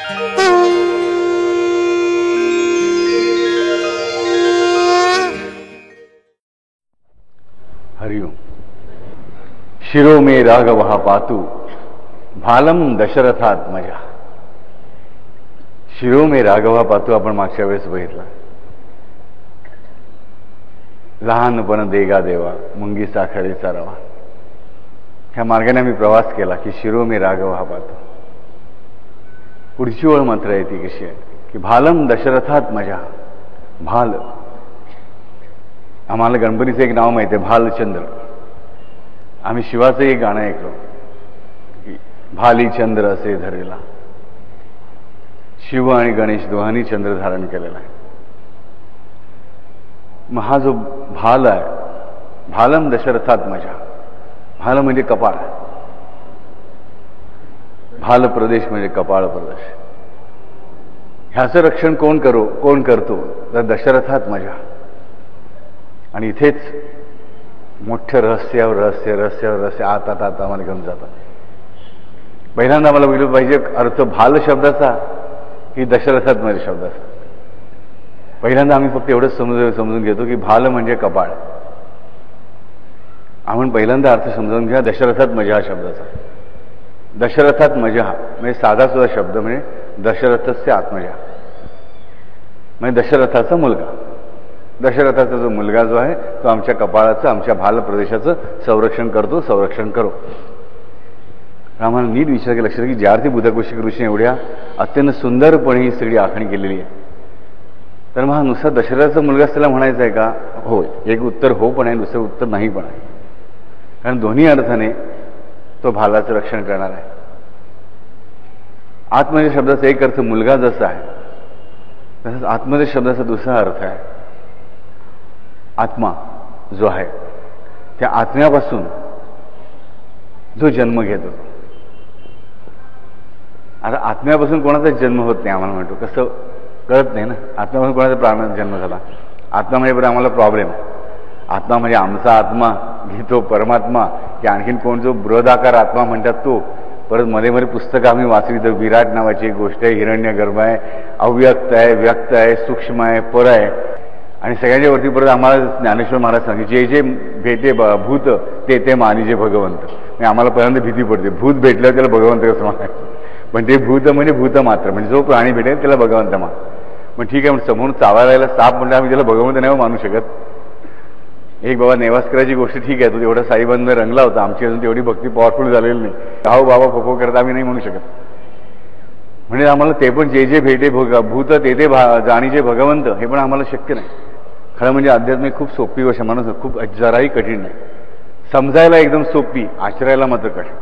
हरिओम. शिरो मे राघवः पातु भालम दशरथात्मजा. शिरो मे राघवः पातु आपण मागच्या वेळेस बघितला. लहानपण देगा देवा मुंगी साखरेचा रवा, ह्या मार्गाने आम्ही प्रवास केला की शिरो मे राघवः पातु. पुढची ओळ मात्र आहे ती कशी आहे की भालम दशरथात्मजा. भाल, आम्हाला गणपतीचं एक नाव माहिती आहे, भालचंद्र. आम्ही शिवाचं एक गाणं ऐकलो, भाली चंद्र असे धरेला. शिव आणि गणेश दोहांनी चंद्र धारण केलेला आहे. मग हा जो भाल आहे, भालम दशरथात्मजा. भाल म्हणजे कपाळ, भाल प्रदेश म्हणजे कपाळ प्रदेश. ह्याचं रक्षण कोण करतो तर दशरथात्मजा. आणि इथेच मोठं रहस्यावर रहस्य आत आम्हाला घेऊन जातात. पहिल्यांदा आम्हाला बघितलं पाहिजे अर्थ भाल शब्दाचा की दशरथात्मज शब्दाचा. पहिल्यांदा आम्ही फक्त एवढंच समजून घेतो की भाल म्हणजे कपाळ. आपण पहिल्यांदा अर्थ समजून घ्या दशरथात्मज हा शब्दाचा. दशरथात्मज म्हणजे साधा सुद्धा शब्द म्हणजे दशरथस्य आत्मजा, म्हणजे दशरथाचा मुलगा. दशरथाचा जो मुलगा जो आहे तो आमच्या कपाळाचं, आमच्या भाल प्रदेशाचं संरक्षण करो. आम्हाला नीट विचार केला लक्षात की ज्यार्थी बुधकोशी ऋषीने एवढ्या अत्यंत सुंदरपणे ही सगळी आखणी केलेली आहे, तर मग हा नुसता दशरथाचा मुलगा त्याला म्हणायचा आहे का? होय, एक उत्तर हो पण आहे, दुसरं उत्तर नाही पण आहे. कारण दोन्ही अर्थाने तो भालाचं रक्षण करणार आहे. आत्मज शब्दाचा एक अर्थ मुलगा जसा आहे तसंच आत्मज शब्दाचा दुसरा अर्थ आहे आत्मा जो आहे, त्या आत्म्यापासून जो जन्म घेतो. आता आत्म्यापासून कोणाचा जन्म होत नाही आम्हाला म्हणतो, कसं कळत नाही ना. आत्म्यापासून कोणाचा प्राणाचा जन्म झाला. आत्मा म्हणजे बरं आम्हाला प्रॉब्लेम. आत्मा म्हणजे आमचा आत्मा घेतो परमात्मा, की आणखीन कोण जो बृहदाकार आत्मा म्हणतात तो. परत मध्ये पुस्तकं आम्ही वाचली तर विराट नावाची एक गोष्ट आहे, हिरण्यगर्भ आहे, अव्यक्त आहे, व्यक्त आहे, सूक्ष्म आहे, पर आहे. आणि सगळ्यांच्या वरती परत आम्हाला ज्ञानेश्वर महाराज सांगितले जे भेटे भूत ते मानिजे भगवंत. म्हणजे आम्हाला पहिल्यांदा भीती पडते, भूत भेटल्यावर त्याला भगवंत कसं मानायचं. पण ते भूत म्हणजे भूत मात्र, म्हणजे जो प्राणी भेटेल त्याला भगवंत मान. मग ठीक आहे, म्हणजे समोरून चावायला साप म्हणजे आम्ही त्याला भगवंत नाही मानू शकत. एक बाबा नेवास्कराची गोष्ट ठीक आहे, तो तेवढा साईबांना रंगला होता. आमची अजून तेवढी भक्ती पॉवरफुल झालेली नाही. हो बाबा फोफो करता आम्ही नाही म्हणू शकत. म्हणजे आम्हाला ते पण जे भेटे भूत ते जाणीचे भगवंत हे पण आम्हाला शक्य नाही. खरं म्हणजे आध्यात्मिक खूप सोपी गोष्ट म्हणून खूप जराही कठीण नाही. समजायला एकदम सोपी, आचरायला मात्र कठीण.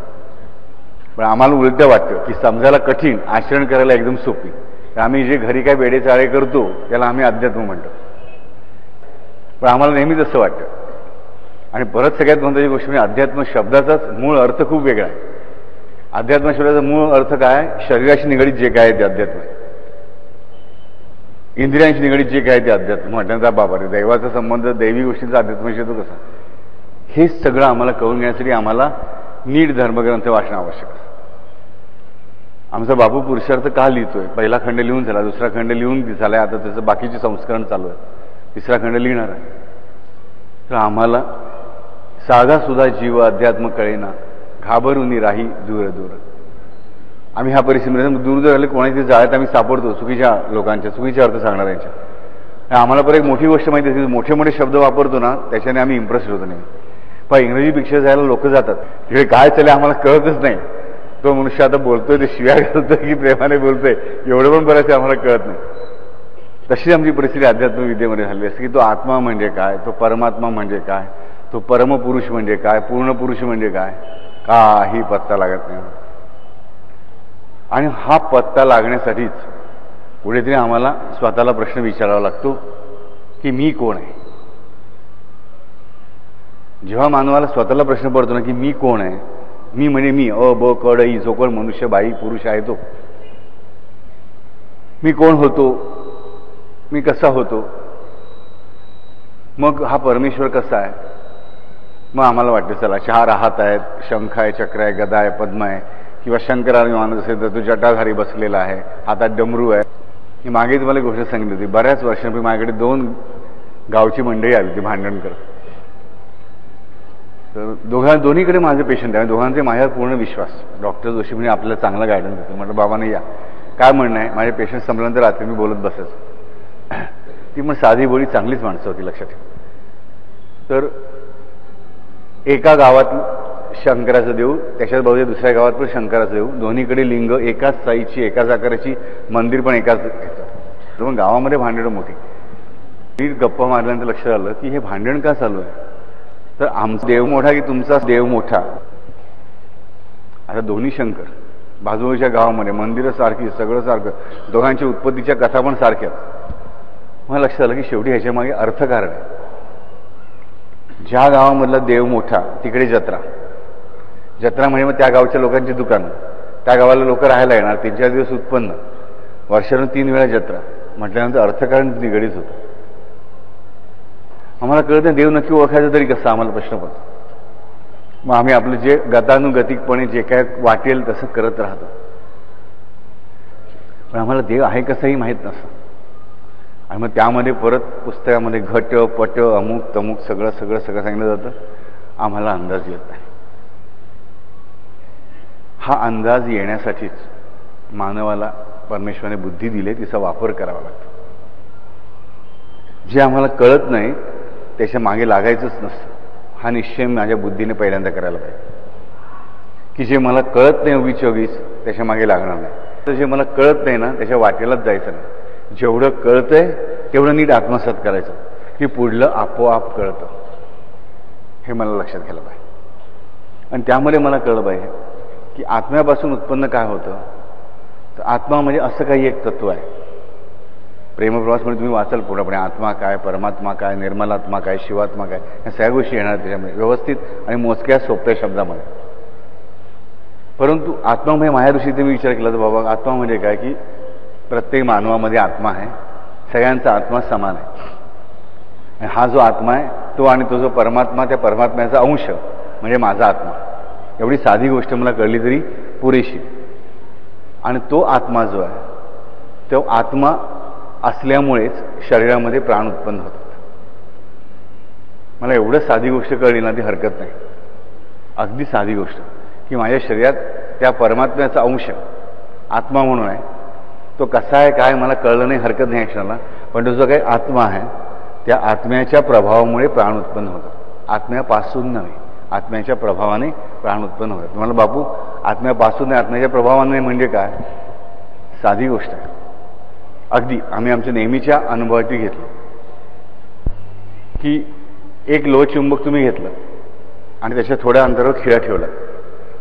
पण आम्हाला उलटं वाटतं की समजायला कठीण, आचरण करायला एकदम सोपी. आम्ही जे घरी काय बेडेचाळे करतो त्याला आम्ही अध्यात्म म्हणतो. पण आम्हाला नेहमीच असं वाटतं. आणि परत सगळ्यात महत्त्वाची गोष्ट म्हणजे अध्यात्म शब्दाचाच मूळ अर्थ खूप वेगळा आहे. अध्यात्म शब्दाचा मूळ अर्थ काय? शरीराशी निगडीत जे काय आहे ते अध्यात्म आहे. इंद्रियांशी निगडीत जे काय ते अध्यात्म म्हटल्यानंतर बाबा रे दैवाचा संबंध, दैवी गोष्टींचा अध्यात्माशी येतो कसा? हे सगळं आम्हाला कळून घेण्यासाठी आम्हाला नीट धर्मग्रंथ वाचणं आवश्यक आहे. आमचा बापू पुरुषार्थ का लिहितोय? पहिला खंड लिहून झाला, दुसरा खंड लिहून झालाय, आता त्याचं बाकीचे संस्करण चालू आहे, तिसरा खंड लिहिणार आहे. तर आम्हाला साधा सुद्धा जीव अध्यात्म कळेना, घाबरूनी राही दूर दूर. आम्ही ह्या परिस्थितीमध्ये दूर दूर आले कोणाच्या जाळ्यात आम्ही सापडतो, चुकीच्या लोकांच्या, चुकीचे अर्थ सांगणाऱ्यांच्या. आम्हाला पण एक मोठी गोष्ट माहिती आहे, मोठे मोठे शब्द वापरतो ना त्याच्याने आम्ही इम्प्रेस होतो नाही. पण इंग्रजी पिक्चर जायला लोक जातात, तिकडे काय चालले आम्हाला कळतच नाही. तो मनुष्य आता बोलतोय ते शिव्या घालतोय की प्रेमाने बोलतोय एवढं पण बऱ्याच आम्हाला कळत नाही. तशी आमची परिस्थिती अध्यात्म विद्येमध्ये झाली असते की तो आत्मा म्हणजे काय, तो परमात्मा म्हणजे काय, तो परमपुरुष म्हणजे काय, पूर्ण पुरुष म्हणजे काय, काही पत्ता लागत नाही. आणि हा पत्ता लागण्यासाठीच कुठेतरी आम्हाला स्वतःला प्रश्न विचारावा लागतो की मी कोण आहे. जेव्हा मानवाला स्वतःला प्रश्न पडतो ना की मी कोण आहे, मी म्हणजे मी अ ब क ड ई जो कोण मनुष्य बाई पुरुष आहे तो, मी कोण होतो, मी कसा होतो, मग हा परमेश्वर कसा आहे. मग आम्हाला वाटतं चला चार हात आहेत, शंख आहे, चक्र आहे, गदा आहे, पद्म आहे, किंवा शंकराने मानत असेल तर तो जटाधारी बसलेला आहे, हातात डमरू आहे. मी मागे तुम्हाला एक गोष्ट सांगितली होती, बऱ्याच वर्षांपूर्वी माझ्याकडे 2 गावची मंडळी आली होती भांडण करत. तर दोन्हीकडे माझे पेशंट आहे, दोघांचे माझ्यावर पूर्ण विश्वास. डॉक्टर जोशी म्हणजे आपल्याला चांगला गायडन्स देतो. म्हटलं बाबांना या, काय म्हणणं आहे, माझे पेशंट संपल्यानंतर रात्री मी बोलत बसायचो. ती पण साधी बोली चांगलीच माणसं होती, लक्षात ठेवा. तर एका गावात शंकराचं देऊ, त्याच्याच बाजूच्या दुसऱ्या गावात पण शंकराचं देऊ, दोन्हीकडे लिंग एकाच साईजची, एकाच आकाराची, मंदिर पण एकाच ह्याचं. तर मग गावामध्ये भांडणं मोठी. मी गप्पा मारल्यानंतर लक्षात आलं की हे भांडण का चालू आहे. तर आमचा देव मोठा की तुमचा देव मोठा. आता दोन्ही शंकर, बाजूच्या गावामध्ये मंदिरं सारखी, सगळं सारखं, दोघांच्या उत्पत्तीच्या कथा पण सारख्याच. मला लक्षात आलं की शेवटी ह्याच्या मागे अर्थकारण आहे. ज्या गावामधला देव मोठा तिकडे जत्रा. जत्रा म्हणजे मग त्या गावच्या लोकांची दुकानं, त्या गावाला लोक राहायला येणार, 3-4 दिवस उत्पन्न, वर्षानं 3 वेळा जत्रा म्हटल्यानंतर अर्थकारण निगडीत होतं. आम्हाला कळत नाही देव नक्की ओळखायचं तरी कसं, आम्हाला प्रश्न पडतो. मग आम्ही आपलं जे गतानुगतिकपणे जे काय वाटेल तसं करत राहतो. पण आम्हाला देव आहे कसंही माहीत नसतं. आणि मग त्यामध्ये परत पुस्तकामध्ये घट पट अमुक तमुक सगळं सांगितलं जातं. आम्हाला अंदाज येत नाही. हा अंदाज येण्यासाठीच मानवाला परमेश्वराने बुद्धी दिली, तिचा वापर करावा लागतो. जे आम्हाला कळत नाही त्याच्या मागे लागायचंच नसतं. हा निश्चय माझ्या बुद्धीने पहिल्यांदा करायला पाहिजे की जे मला कळत नाही 24 त्याच्या मागे लागणार नाही. तर जे मला कळत नाही ना त्याच्या वाटेलाच जायचं नाही. जेवढं कळतंय तेवढं नीट आत्मसात करायचं की पुढलं आपोआप कळतं. हे मला लक्षात घ्यायला पाहिजे. आणि त्यामध्ये मला कळलं पाहिजे की आत्म्यापासून उत्पन्न काय होतं. तर आत्मा म्हणजे असं काही एक तत्व आहे. प्रेमप्रवासमध्ये तुम्ही वाचाल पूर्णपणे आत्मा काय, परमात्मा काय, निर्मलात्मा काय, शिवात्मा काय, या सगळ्या गोष्टी येणार त्याच्यामध्ये व्यवस्थित आणि मोजक्या सोप्या शब्दामध्ये. परंतु आत्मा म्हणजे माझ्या दृष्टीने मी विचार केला तर बाबा आत्मा म्हणजे काय की प्रत्येक मानवामध्ये आत्मा आहे, सगळ्यांचा आत्मा समान आहे. हा जो आत्मा आहे तो आणि तो जो परमात्मा, त्या परमात्म्याचा अंश म्हणजे माझा आत्मा. एवढी साधी गोष्ट मला कळली तरी पुरेशी. आणि तो आत्मा जो आहे तो आत्मा असल्यामुळेच शरीरामध्ये प्राण उत्पन्न होतात. मला एवढं साधी गोष्ट कळली ना ती हरकत नाही. अगदी साधी गोष्ट की माझ्या शरीरात त्या परमात्म्याचा अंश आत्मा म्हणून आहे. तो कसा आहे काय मला कळलं नाही, हरकत नाही क्षणाला. पण तो जो काही आत्मा आहे त्या आत्म्याच्या प्रभावामुळे प्राण उत्पन्न होतात. आत्म्यापासून नव्हे, आत्म्याच्या प्रभावाने प्राण उत्पन्न होतात. तुम्हाला बापू आत्म्यापासून नाही आत्म्याच्या प्रभावाने म्हणजे काय, साधी गोष्ट आहे. अगदी आम्ही आमच्या नेहमीच्या अनुभवाची घेतलं की एक लोहचुंबक तुम्ही घेतलं आणि त्याच्या थोड्या अंतरावर खिळा ठेवला.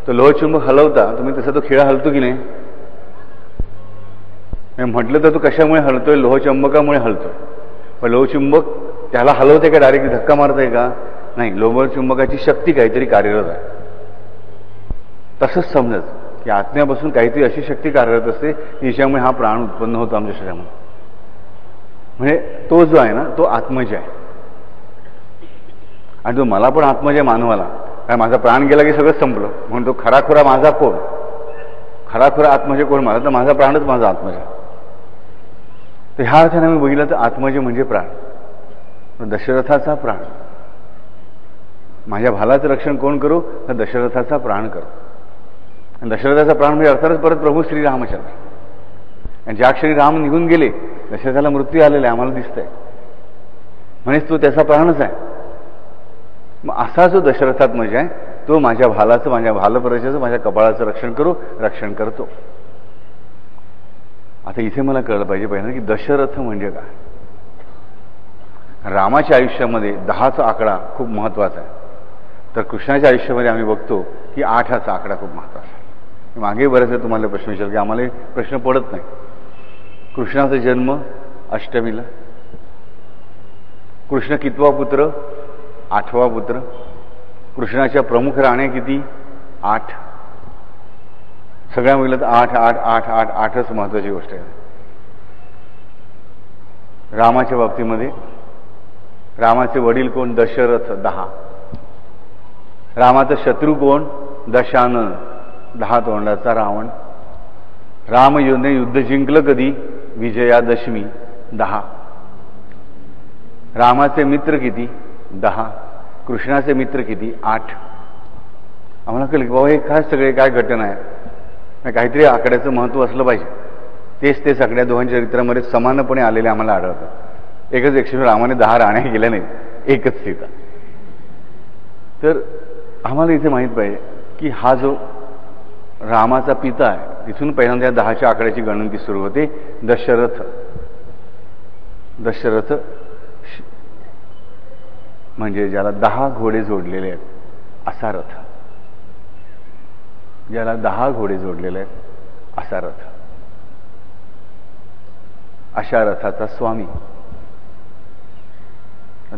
तो लोहचुंबक हलवता तुम्ही तसा तो खिळा हलतो की नाही. म्हटलं तर तो कशामुळे हलतोय, लोहचुंबकामुळे हलतोय. पण लोहचुंबक त्याला हलवते का डायरेक्ट धक्का मारतंय का, नाही. लोहचुंबकाची शक्ती काहीतरी कार्यरत आहे. तसंच समजत की आत्म्यापासून काहीतरी अशी शक्ती कार्यरत असते जिच्यामुळे हा प्राण उत्पन्न होतो आमच्या शरीरामध्ये. म्हणजे तो जो आहे ना तो आत्मज आहे. आणि जो मला पण आत्मज आहे मानवाला, कारण माझा प्राण गेला की सगळं संपलं. म्हणून तो खराखुरा माझा कोण, खराखुरा आत्मज कोण माझा, तर माझा प्राणच माझा आत्मज आहे. तर ह्या अर्थाने मी बघितलं तर आत्मज म्हणजे प्राण. दशरथाचा प्राण, माझ्या भालाचं रक्षण कोण करू, तर दशरथाचा प्राण करू. आणि दशरथाचा प्राण म्हणजे अर्थातच परत प्रभू श्रीरामचंद्र. आणि ज्या क्षणी राम निघून गेले दशरथाला मृत्यू आलेला आहे आम्हाला दिसतंय. म्हणजेच तो त्याचा प्राणच आहे. मग असा जो दशरथात्मज आहे तो माझ्या भालाचं, माझ्या भालपरशाचं, माझ्या कपाळाचं रक्षण करतो. आता इथे मला कळलं पाहिजे पहिल्यांदा की दशरथ म्हणजे काय. रामाच्या आयुष्यामध्ये 10चा आकडा खूप महत्वाचा आहे. तर कृष्णाच्या आयुष्यामध्ये आम्ही बघतो की 8चा आकडा खूप महत्वाचा आहे. मागे बरेच तुम्हाला प्रश्न विचारला की आम्हाला प्रश्न पडत नाही. कृष्णाचा जन्म अष्टमीला, कृष्ण कितवा पुत्र, 8वा पुत्र. कृष्णाच्या प्रमुख राण्या किती, 8. सगळ्या मुलं तर 8च महत्वाची गोष्ट आहे. रामाच्या बाबतीमध्ये रामाचे वडील कोण, दशरथ 10. रामाचा शत्रू कोण, दशानन. 10 तोंडाचा रावण. रामयोने युद्ध जिंकलं कधी? विजयादशमी 10. रामाचे मित्र किती? 10. कृष्णाचे मित्र किती? 8. आम्हाला कळलं की बाबा हे काय सगळे काय घटना आहे, काहीतरी आकड्याचं महत्त्व असलं पाहिजे. तेच ते सगळ्या दोघांच्या चरित्रामध्ये समानपणे आलेले आम्हाला आढळतं. एकच एक्शन रामाने 10 राण्या गेल्या नाहीत, एकच सीता. तर आम्हाला इथे माहीत पाहिजे की हा जो रामाचा पिता आहे तिथून पहिल्यांदा या 10च्या आकड्याची गणती सुरू होते. दशरथ म्हणजे ज्याला 10 घोडे जोडलेले आहेत असा रथ, ज्याला 10 घोडे जोडलेले आहेत असा रथ, अशा रथाचा स्वामी.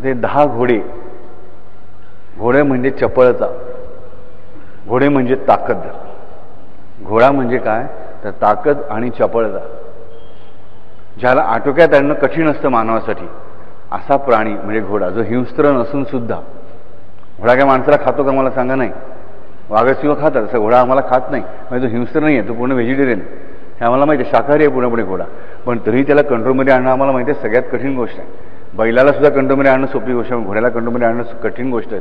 ते 10 घोडे, घोडे म्हणजे चपळता, घोडे म्हणजे ताकद. घोडा म्हणजे काय तर ताकद आणि चपळता. ज्याला आटोक्यात आणणं कठीण असतं मानवासाठी असा प्राणी म्हणजे घोडा, जो हिंस्त्र नसून सुद्धा. घोडा काय माणसाला खातो का मला सांगा? नाही. वाघसिंह खातात, असं घोडा आम्हाला खात नाही. म्हणजे तो हिंस्त्र नाही आहे, तो पूर्ण व्हेजिटेरियन. हे आम्हाला माहिती आहे, शाकाहारी आहे पूर्णपणे घोडा. पण तरी त्याला कंट्रोलमध्ये आणणं आम्हाला माहिती आहे सगळ्यात कठीण गोष्ट आहे. बैलाला सुद्धा कंट्रोलमध्ये आणणं सोपी गोष्ट आहे, घोड्याला कंट्रोलमध्ये आणणं कठीण गोष्ट आहे.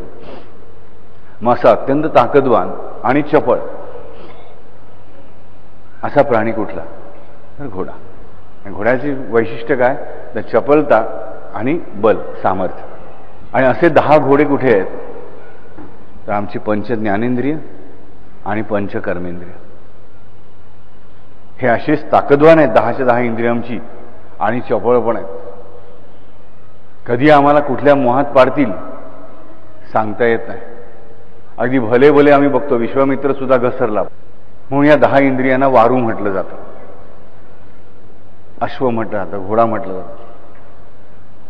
मग असा अत्यंत ताकदवान आणि चपळ असा प्राणी कुठला तर घोडा. घोड्याची वैशिष्ट्य काय तर चपलता आणि बल, सामर्थ्य. आणि असे 10 घोडे कुठे आहेत तर आमची 5 ज्ञानेंद्रिय आणि 5 कर्मेंद्रिय. हे असेच ताकदवान आहेत 10च्या 10 इंद्रिय आमची आणि चपळ पण आहेत. कधी आम्हाला कुठल्या मोहात पाडतील सांगता येत नाही. अगदी भले भले आम्ही बघतो विश्वामित्र सुद्धा घसरला म्हणून या 10 इंद्रियांना वारू म्हटलं जातं, अश्व म्हटलं जातं, घोडा म्हटलं जातं.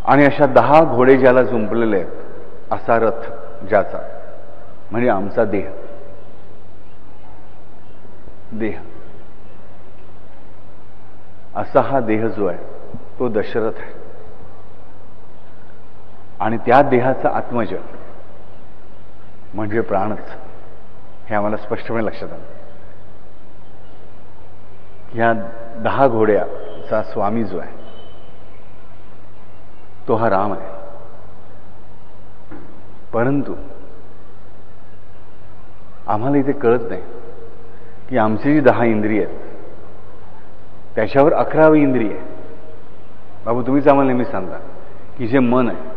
आणि अशा 10 घोडे ज्याला जुंपलेले आहेत असा रथ ज्याचा म्हणजे आमचा देह. देह असा हा देह जो आहे तो दशरथ आहे. आणि त्या देहाचा आत्मज म्हणजे प्राणच. हे आम्हाला स्पष्टपणे लक्षात आलं. ह्या 10 घोड्याचा स्वामी जो आहे तो हा राम आहे. परंतु आम्हाला इथे कळत नाही की आमची जी 10 इंद्रिय आहेत त्याच्यावर 11वी इंद्रिय आहे. बाबू तुम्हीच आम्हाला नेहमी सांगता की जे मन आहे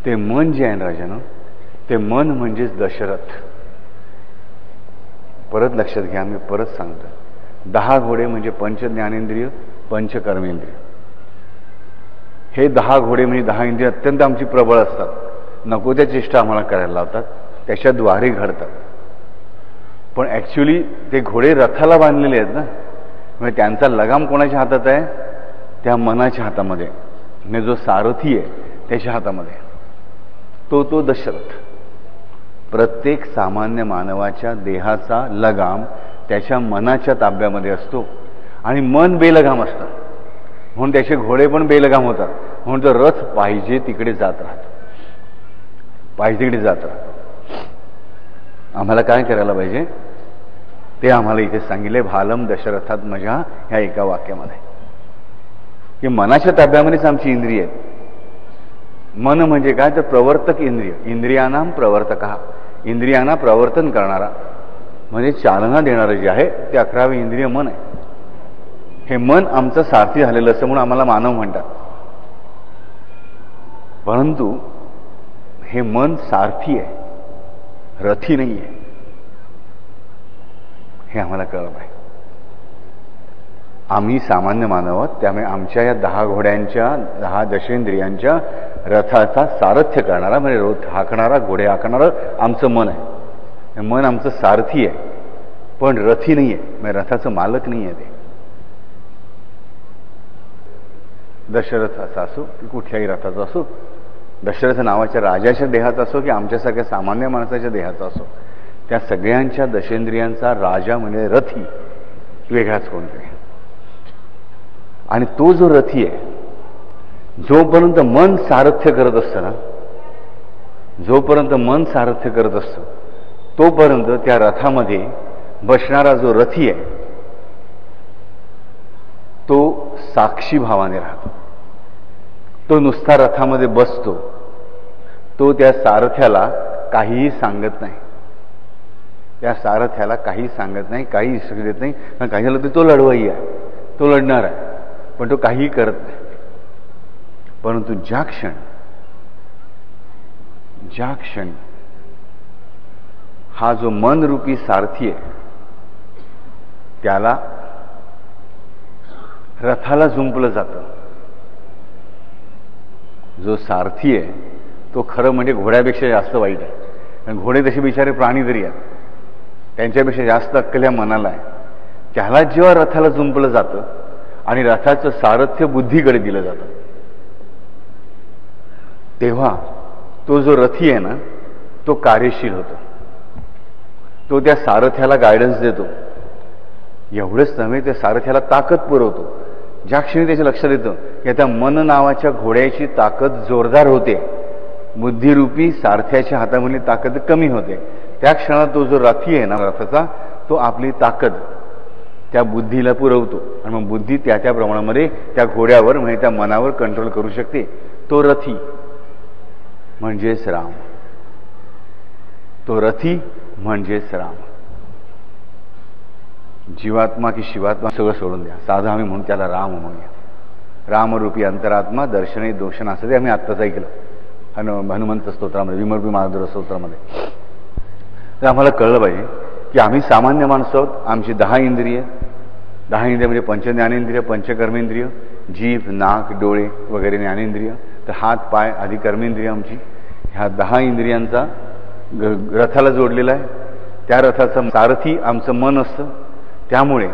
ते मन जे आहे राजानं ते मन म्हणजेच दशरथ. परत लक्षात घ्या, मी परत सांगतो. 10 घोडे म्हणजे 5 ज्ञानेंद्रिय 5 कर्मेंद्रिय. हे 10 घोडे म्हणजे 10 इंद्रिय अत्यंत आमची प्रबळ असतात. नको त्या चेष्टा आम्हाला करायला लावतात, त्याच्याद्वारे घडतात. पण ऍक्च्युली ते घोडे रथाला बांधलेले आहेत ना, म्हणजे त्यांचा लगाम कोणाच्या हातात आहे? त्या मनाच्या हातामध्ये. म्हणजे जो सारथी आहे त्याच्या हातामध्ये. तो दशरथ. प्रत्येक सामान्य मानवाच्या देहाचा लगाम त्याच्या मनाच्या ताब्यामध्ये असतो आणि मन बेलगाम असतं म्हणून त्याचे घोडे पण बेलगाम होतात. म्हणून तो रथ पाहिजे तिकडे जात राहतो, पाहिजे तिकडे जात राहतो. आम्हाला काय करायला पाहिजे ते आम्हाला इथे सांगितले भालम दशरथात मजा ह्या एका वाक्यामध्ये, की मनाच्या ताब्यामध्येच आमची इंद्रिय आहेत. मन म्हणजे काय तर प्रवर्तक इंद्रिय. इंद्रियानाम प्रवर्तक, इंद्रियांना प्रवर्तन करणारा म्हणजे चालना देणारं जे आहे ते 11वे इंद्रिय मन आहे. हे मन आमचं सारथी झालेलं असं म्हणून आम्हाला मानव म्हणतात. परंतु हे मन सारथी आहे, रथी नाही आहे. हे आम्हाला कळलं पाहिजे. आम्ही सामान्य मानव आहोत, त्यामुळे आमच्या या 10 घोड्यांच्या 10 दशेंद्रियांच्या रथाचा सारथ्य करणारा म्हणजे रथ हाकणारा, घोडे हाकणारं आमचं मन आहे. मन आमचं सारथी आहे पण रथी नाही आहे, म्हणजे रथाचं मालक नाही आहे. ते दशरथाचा असो की कुठल्याही रथाचा असो, दशरथ नावाच्या राजाच्या देहाचा असो की आमच्यासारख्या सामान्य माणसाच्या देहाचा असो, त्या सगळ्यांच्या दशेंद्रियांचा राजा म्हणजे रथी वेगळाच कोणतरी. आणि तो जो रथी आहे, जोपर्यंत मन सारथ्य करत असतं ना, जोपर्यंत मन सारथ्य करत असतं तोपर्यंत त्या रथामध्ये बसणारा जो रथी आहे तो साक्षी भावाने राहतो. तो नुसता रथामध्ये बसतो, तो त्या सारथ्याला काहीही सांगत नाही, त्या सारथ्याला काही सांगत नाही, काही इन्स्ट्रक्शन देत नाही. कारण काही झालं तर तो लढवाई आहे, तो लढणार आहे, पण तो काहीही करत नाही. परंतु ज्या क्षण हा जो मनरूपी सारथी आहे त्याला रथाला जुंपलं जातं. जो सारथी आहे तो खरं म्हणजे घोड्यापेक्षा जास्त वाईट आहे. कारण घोडे तसे बिचारे प्राणी तरी आहेत, त्यांच्यापेक्षा जास्त अक्कल ह्या मनाला आहे. त्याला जेव्हा रथाला जुंपलं जातं आणि रथाचं सारथ्य बुद्धीकडे दिलं जातं, तेव्हा तो जो रथी आहे ना तो कार्यशील होतो. तो त्या सारथ्याला गायडन्स देतो. एवढंच नव्हे, त्या सारथ्याला ताकद पुरवतो. ज्या क्षणी त्याच्या लक्षात येतं की आता मन नावाच्या घोड्याची ताकद जोरदार होते, बुद्धिरूपी सारथ्याच्या हातामधली ताकद कमी होते, त्या क्षणात तो जो रथी आहे ना रथाचा, तो आपली ताकद त्या बुद्धीला पुरवतो आणि मग बुद्धी त्या त्या प्रमाणामध्ये त्या घोड्यावर म्हणजे त्या मनावर कंट्रोल करू शकते. तो रथी म्हणजेच राम. तो रथी म्हणजेच राम. जीवात्मा की शिवात्मा सगळं सोडून द्या, साधं आम्ही म्हणून त्याला राम म्हणूया. रामरूपी अंतरात्मा दर्शने दोषण असं ते आम्ही आत्ताच ऐकलं हनुमंत स्तोत्रामध्ये, विमर्पी महादुर स्तोत्रामध्ये. तर आम्हाला कळलं पाहिजे की आम्ही सामान्य माणसं आहोत. आमची 10 इंद्रिय म्हणजे पंचज्ञानेंद्रिय, पंचकर्मेंद्रिय, जीभ, नाक, डोळे वगैरे ज्ञानेंद्रिय, तर हात पाय आदी कर्मेंद्रिय आमची. ह्या 10 इंद्रियांचा रथाला जोडलेला आहे. त्या रथाचा सारथी आमचं मन असतं. त्यामुळे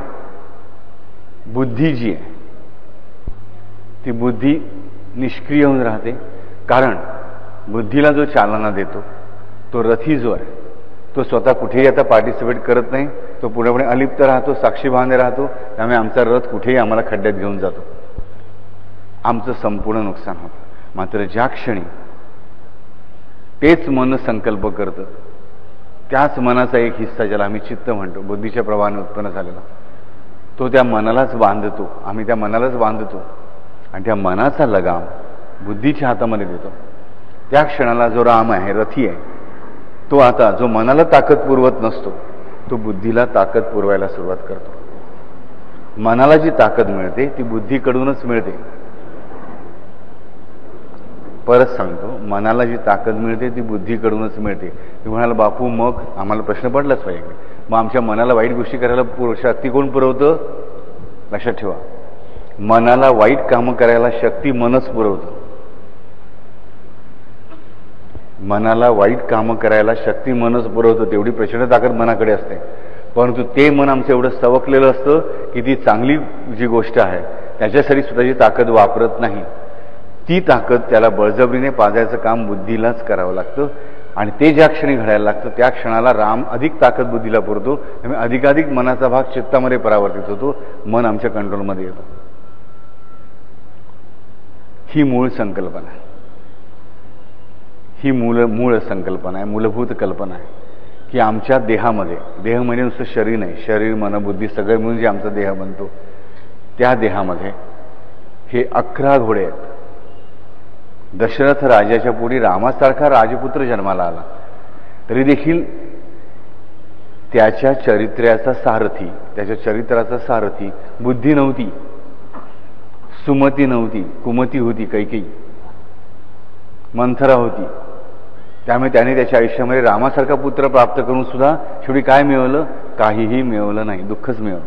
बुद्धी जी आहे ती बुद्धी निष्क्रिय होऊन राहते. कारण बुद्धीला जो चालना देतो तो रथी जो आहे तो स्वतः कुठेही आता पार्टिसिपेट करत नाही. तो पूर्णपणे अलिप्त राहतो, साक्षीभावाने राहतो. त्यामुळे आमचा रथ कुठेही आम्हाला खड्ड्यात घेऊन जातो, आमचं संपूर्ण नुकसान होतं. मात्र ज्या क्षणी तेच मन संकल्प करतं, त्याच मनाचा एक हिस्सा ज्याला आम्ही चित्त म्हणतो, बुद्धीच्या प्रवाहाने उत्पन्न झालेला, तो त्या मनालाच बांधतो. आम्ही त्या मनालाच बांधतो आणि त्या मनाचा लगाम बुद्धीच्या हातामध्ये देतो. त्या क्षणाला जो राम आहे, रथी आहे, तो आता जो मनाला ताकद पुरवत नसतो तो बुद्धीला ताकद पुरवायला सुरुवात करतो. मनाला जी ताकद मिळते ती बुद्धीकडूनच मिळते. परत सांगतो, मनाला जी ताकद मिळते ती बुद्धीकडूनच मिळते. मी म्हणाला बापू मग आम्हाला प्रश्न पडलाच पाहिजे, मग आमच्या मनाला वाईट गोष्टी करायला शक्ती कोण पुरवतं? लक्षात ठेवा, मनाला वाईट कामं करायला शक्ती मनच पुरवतं. मनाला वाईट कामं करायला शक्ती मनच पुरवतं. तेवढी प्रचंड ताकद मनाकडे असते. परंतु ते मन आमचं एवढं सवकलेलं असतं की ती चांगली जी गोष्ट आहे त्याच्यासाठी स्वतःची ताकद वापरत नाही. ती ताकद त्याला बळजबरीने पाजायचं काम बुद्धीलाच करावं लागतं. आणि ते ज्या क्षणी घडायला लागतं त्या क्षणाला राम अधिक ताकद बुद्धीला पुरतो. त्यामुळे अधिकाधिक मनाचा भाग चित्तामध्ये परावर्तित होतो, मन आमच्या कंट्रोलमध्ये येतो. ही मूळ संकल्पना आहे. ही मूळ संकल्पना आहे, मूलभूत कल्पना आहे की आमच्या देहामध्ये, देह म्हणजे नुसतं शरीर नाही, शरीर मन बुद्धी सगळं मिळून जे आमचा देह बनतो, त्या देहामध्ये हे 11 घोडे आहेत. दशरथ राजाच्या पोटी रामासारखा राजपुत्र जन्माला आला तरी देखील त्याच्या चरित्राचा सारथी बुद्धी नव्हती, सुमती नव्हती, कुमती होती, कैकेयी, मंथरा होती. त्यामुळे त्याने त्याच्या आयुष्यामध्ये रामासारखा पुत्र प्राप्त करून सुद्धा शेवटी काय मिळवलं? काहीही मिळवलं नाही, दुःखच मिळवलं.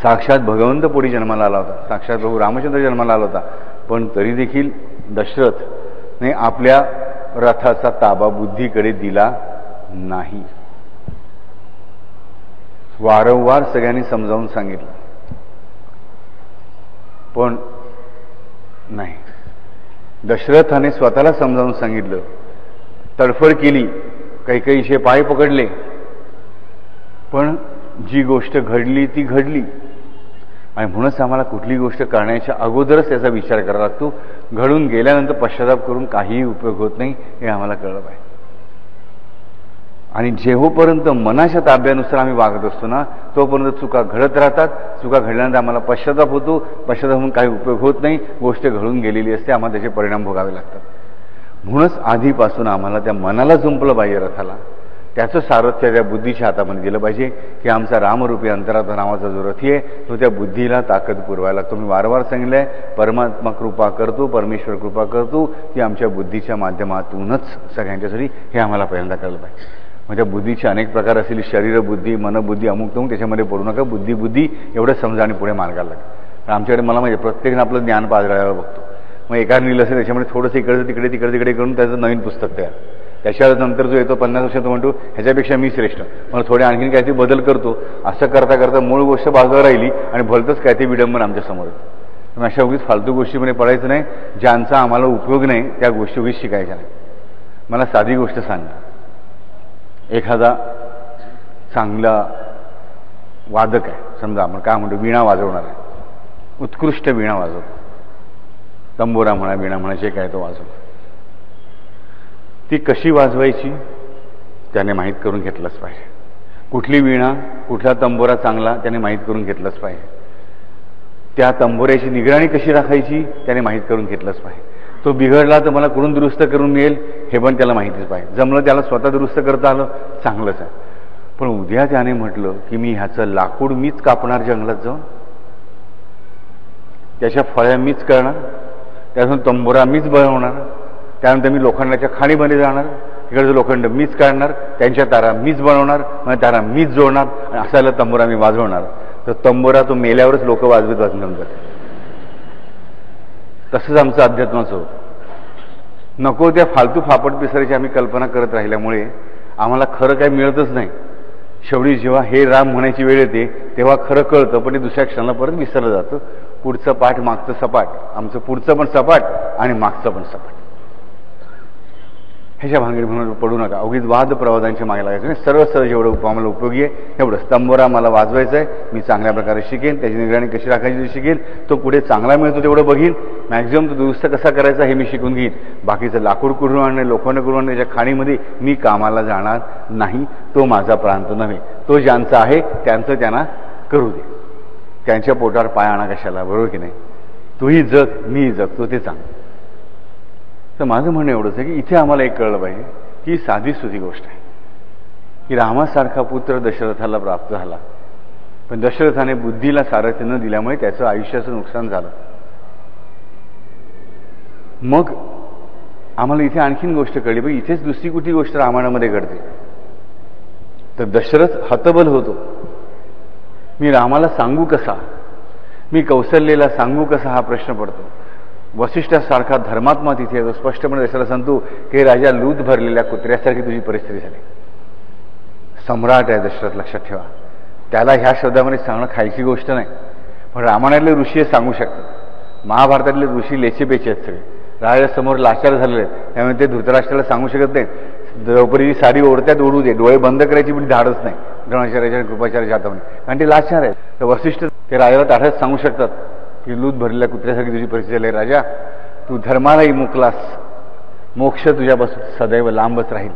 साक्षात भगवंत पोटी जन्माला आला होता, साक्षात प्रभू रामचंद्र जन्माला आला होता, पण तरी देखील दशरथने आपल्या रथाचा ताबा बुद्धीकडे दिला नाही. वारंवार सगळ्यांनी समजावून सांगितलं पण नाही. दशरथाने स्वतःला समजावून सांगितलं, तडफड केली, कैकेयीचे पाय पकडले, पण जी गोष्ट घडली ती घडली. आणि म्हणूनच आम्हाला कुठली गोष्ट करण्याच्या अगोदरच त्याचा विचार करावा लागतो. घडून गेल्यानंतर पश्चाताप करून काहीही उपयोग होत नाही, हे आम्हाला कळलं पाहिजे. आणि जेव्हापर्यंत मनाच्या ताब्यानुसार आम्ही वागत असतो ना, तोपर्यंत चुका घडत राहतात. चुका घडल्यानंतर आम्हाला पश्चाताप होतो. पश्चाताप होऊन काही उपयोग होत नाही. गोष्ट घडून गेलेली असते. आम्हाला त्याचे परिणाम भोगावे लागतात. म्हणूनच आधीपासून आम्हाला त्या मनाला जुंपलं पाहिजे रथाला. त्याचं सारथ्य त्या बुद्धीच्या हातामध्ये दिलं पाहिजे की आमचा रामरूपी अंतरात्मा नावाचा जो रथी आहे तो त्या बुद्धीला ताकद पुरवायला लागतो. मी वारंवार सांगितलं आहे, परमात्मा कृपा करतो, परमेश्वर कृपा करतो की आमच्या बुद्धीच्या माध्यमातूनच सगळ्यांच्यासाठी हे आम्हाला पहिल्यांदा कळलं पाहिजे. म्हणजे बुद्धीचे अनेक प्रकार असतील, शरीरबुद्धी, मनबुद्धी, अमुक तमुक, त्याच्यामध्ये पडू नका. बुद्धी एवढं समजा आणि पुढे मार्गाला लागेल. आमच्याकडे मला म्हणजे प्रत्येकजण आपलं ज्ञान पाजळायला बघतो. मग एकाने लिहिलं असेल त्याच्यामध्ये थोडंसं इकडे तिकडे करून त्याचं नवीन पुस्तक तयार. त्याच्या नंतर जो येतो 50 वर्षात तो म्हणतो ह्याच्यापेक्षा मी श्रेष्ठ, मला थोडे आणखीन काहीतरी बदल करतो. असं करता करता मूळ गोष्ट बाजूला राहिली आणि भलतंच काहीतरी विडंबन आमच्या समोर येतं. अशा उगीच फालतू गोष्टीमध्ये पडायचं नाही. ज्यांचा आम्हाला उपयोग नाही त्या गोष्टी उगीच शिकायच्या नाही. मला साधी गोष्ट सांगा, एखादा चांगला वादक आहे, समजा आपण काय म्हणतो वीणा वाजवणार आहे, उत्कृष्ट वीणा वाजवतो, तंबोरा म्हणा, वीणा म्हणा, जे काय तो वाजवतो. ती कशी वाजवायची त्याने माहीत करून घेतलंच पाहिजे. कुठली वीणा, कुठला तंबोरा चांगला त्याने माहीत करून घेतलंच पाहिजे. त्या तंबोऱ्याची निगराणी कशी राखायची त्याने माहीत करून घेतलंच पाहिजे. तो बिघडला तर मला कुठून दुरुस्त करून मिळेल हे पण त्याला माहितीच पाहिजे. जमलं त्याला स्वतः दुरुस्त करता आलं चांगलंच आहे. पण उद्या त्याने म्हटलं की मी ह्याचं लाकूड मीच कापणार जंगलात जाऊन, त्याच्या फळ्या मीच करणार, त्यातून तंबोरा मीच बनवणार, त्यानंतर मी लोखंडाच्या खाणीमध्ये जाणार, इकडचं लोखंड मीच काढणार, त्यांच्या तारा मीच बनवणार, मग तारा मीच जोडणार आणि असायला तंबोरा मी वाजवणार. तर तंबोरा तो मेल्यावरच लोक वाजवत जातात. तसंच आमचं अध्यात्माचं होतं. नको त्या फालतू फापट पिसरायची आम्ही कल्पना करत राहिल्यामुळे आम्हाला खरं काही मिळतच नाही. शेवटी जेव्हा हे राम म्हणायची वेळ येते तेव्हा खरं कळतं, पण ते दुसऱ्या क्षणाला परत विसरलं जातं. पुढचं पाठ मागचं सपाट. आमचं पुढचं पण सपाट आणि मागचं पण सपाट. ह्याच्या भांगडी म्हणून पडू नका. अवघीच वाद प्रवादांच्या मागे लागायचं नाही. सरळ जेवढं आम्हाला उपयोगी आहे एवढंच. तंबोरा मला वाजवायचं आहे, मी चांगल्या प्रकारे शिकेन, त्याची निगराणी कशी राखायची शिकेन, तो पुढे चांगला मिळतो तेवढं बघीन, मॅक्झिमम तो दुरुस्त कसा करायचा हे मी शिकून घेईन. बाकीचं लाकूड कुठून आणणे, लोखंड कुठून आणणे त्याच्या खाणीमध्ये मी कामाला जाणार नाही. तो माझा प्रांत नव्हे. तो ज्यांचा आहे त्यांचं त्यांना करू दे. त्यांच्या पोटावर पाय आणा कशाला, बरोबर की नाही. तूही जग मी जगतो ते चांगलं. तर माझं म्हणणं एवढंच आहे की इथे आम्हाला एक कळलं पाहिजे की साधी सुधी गोष्ट आहे की रामासारखा पुत्र दशरथाला प्राप्त झाला, पण दशरथाने बुद्धीला सारथ्य न दिल्यामुळे त्याचं आयुष्याचं नुकसान झालं. मग आम्हाला इथे आणखीन गोष्ट कळली पाहिजे. इथेच दुसरी कुठली गोष्ट रामायणामध्ये घडते. तर दशरथ हतबल होतो. मी रामाला सांगू कसा, मी कौशल्येला सांगू कसा हा प्रश्न पडतो. वसिष्ठासारखा धर्मात्मा तिथे येतो. स्पष्टपणे दशरथाला सांगतो की राजा लूट भरलेल्या कुत्र्यासारखी तुझी परिस्थिती झाली. सम्राट आहे दशरथ, लक्षात ठेवा. त्याला ह्या शब्दामध्ये सांगणं खायची गोष्ट नाही. पण रामायणातले ऋषी सांगू शकतात. महाभारतातले ऋषी लेचेपेचे आहेत सगळे. राजासमोर लाचार झालेले आहेत, त्यामुळे ते धृतराष्ट्राला सांगू शकत नाही. द्रौपदीची साडी ओढत्यात ओढू दे, डोळे बंद करायची पण धाडच नाही द्रोणाचार्याच्या कृपाचार्याच्या हातामध्ये, कारण ते लाचार आहेत. तर वसिष्ठ ते राजाला ताठ्यात सांगू शकतात की लूट भरलेल्या कुत्र्यासारखी तुझी परिस्थिती झाली. राजा तू धर्मालाही मुकलास, मोक्ष तुझ्यापासून सदैव लांबच राहील,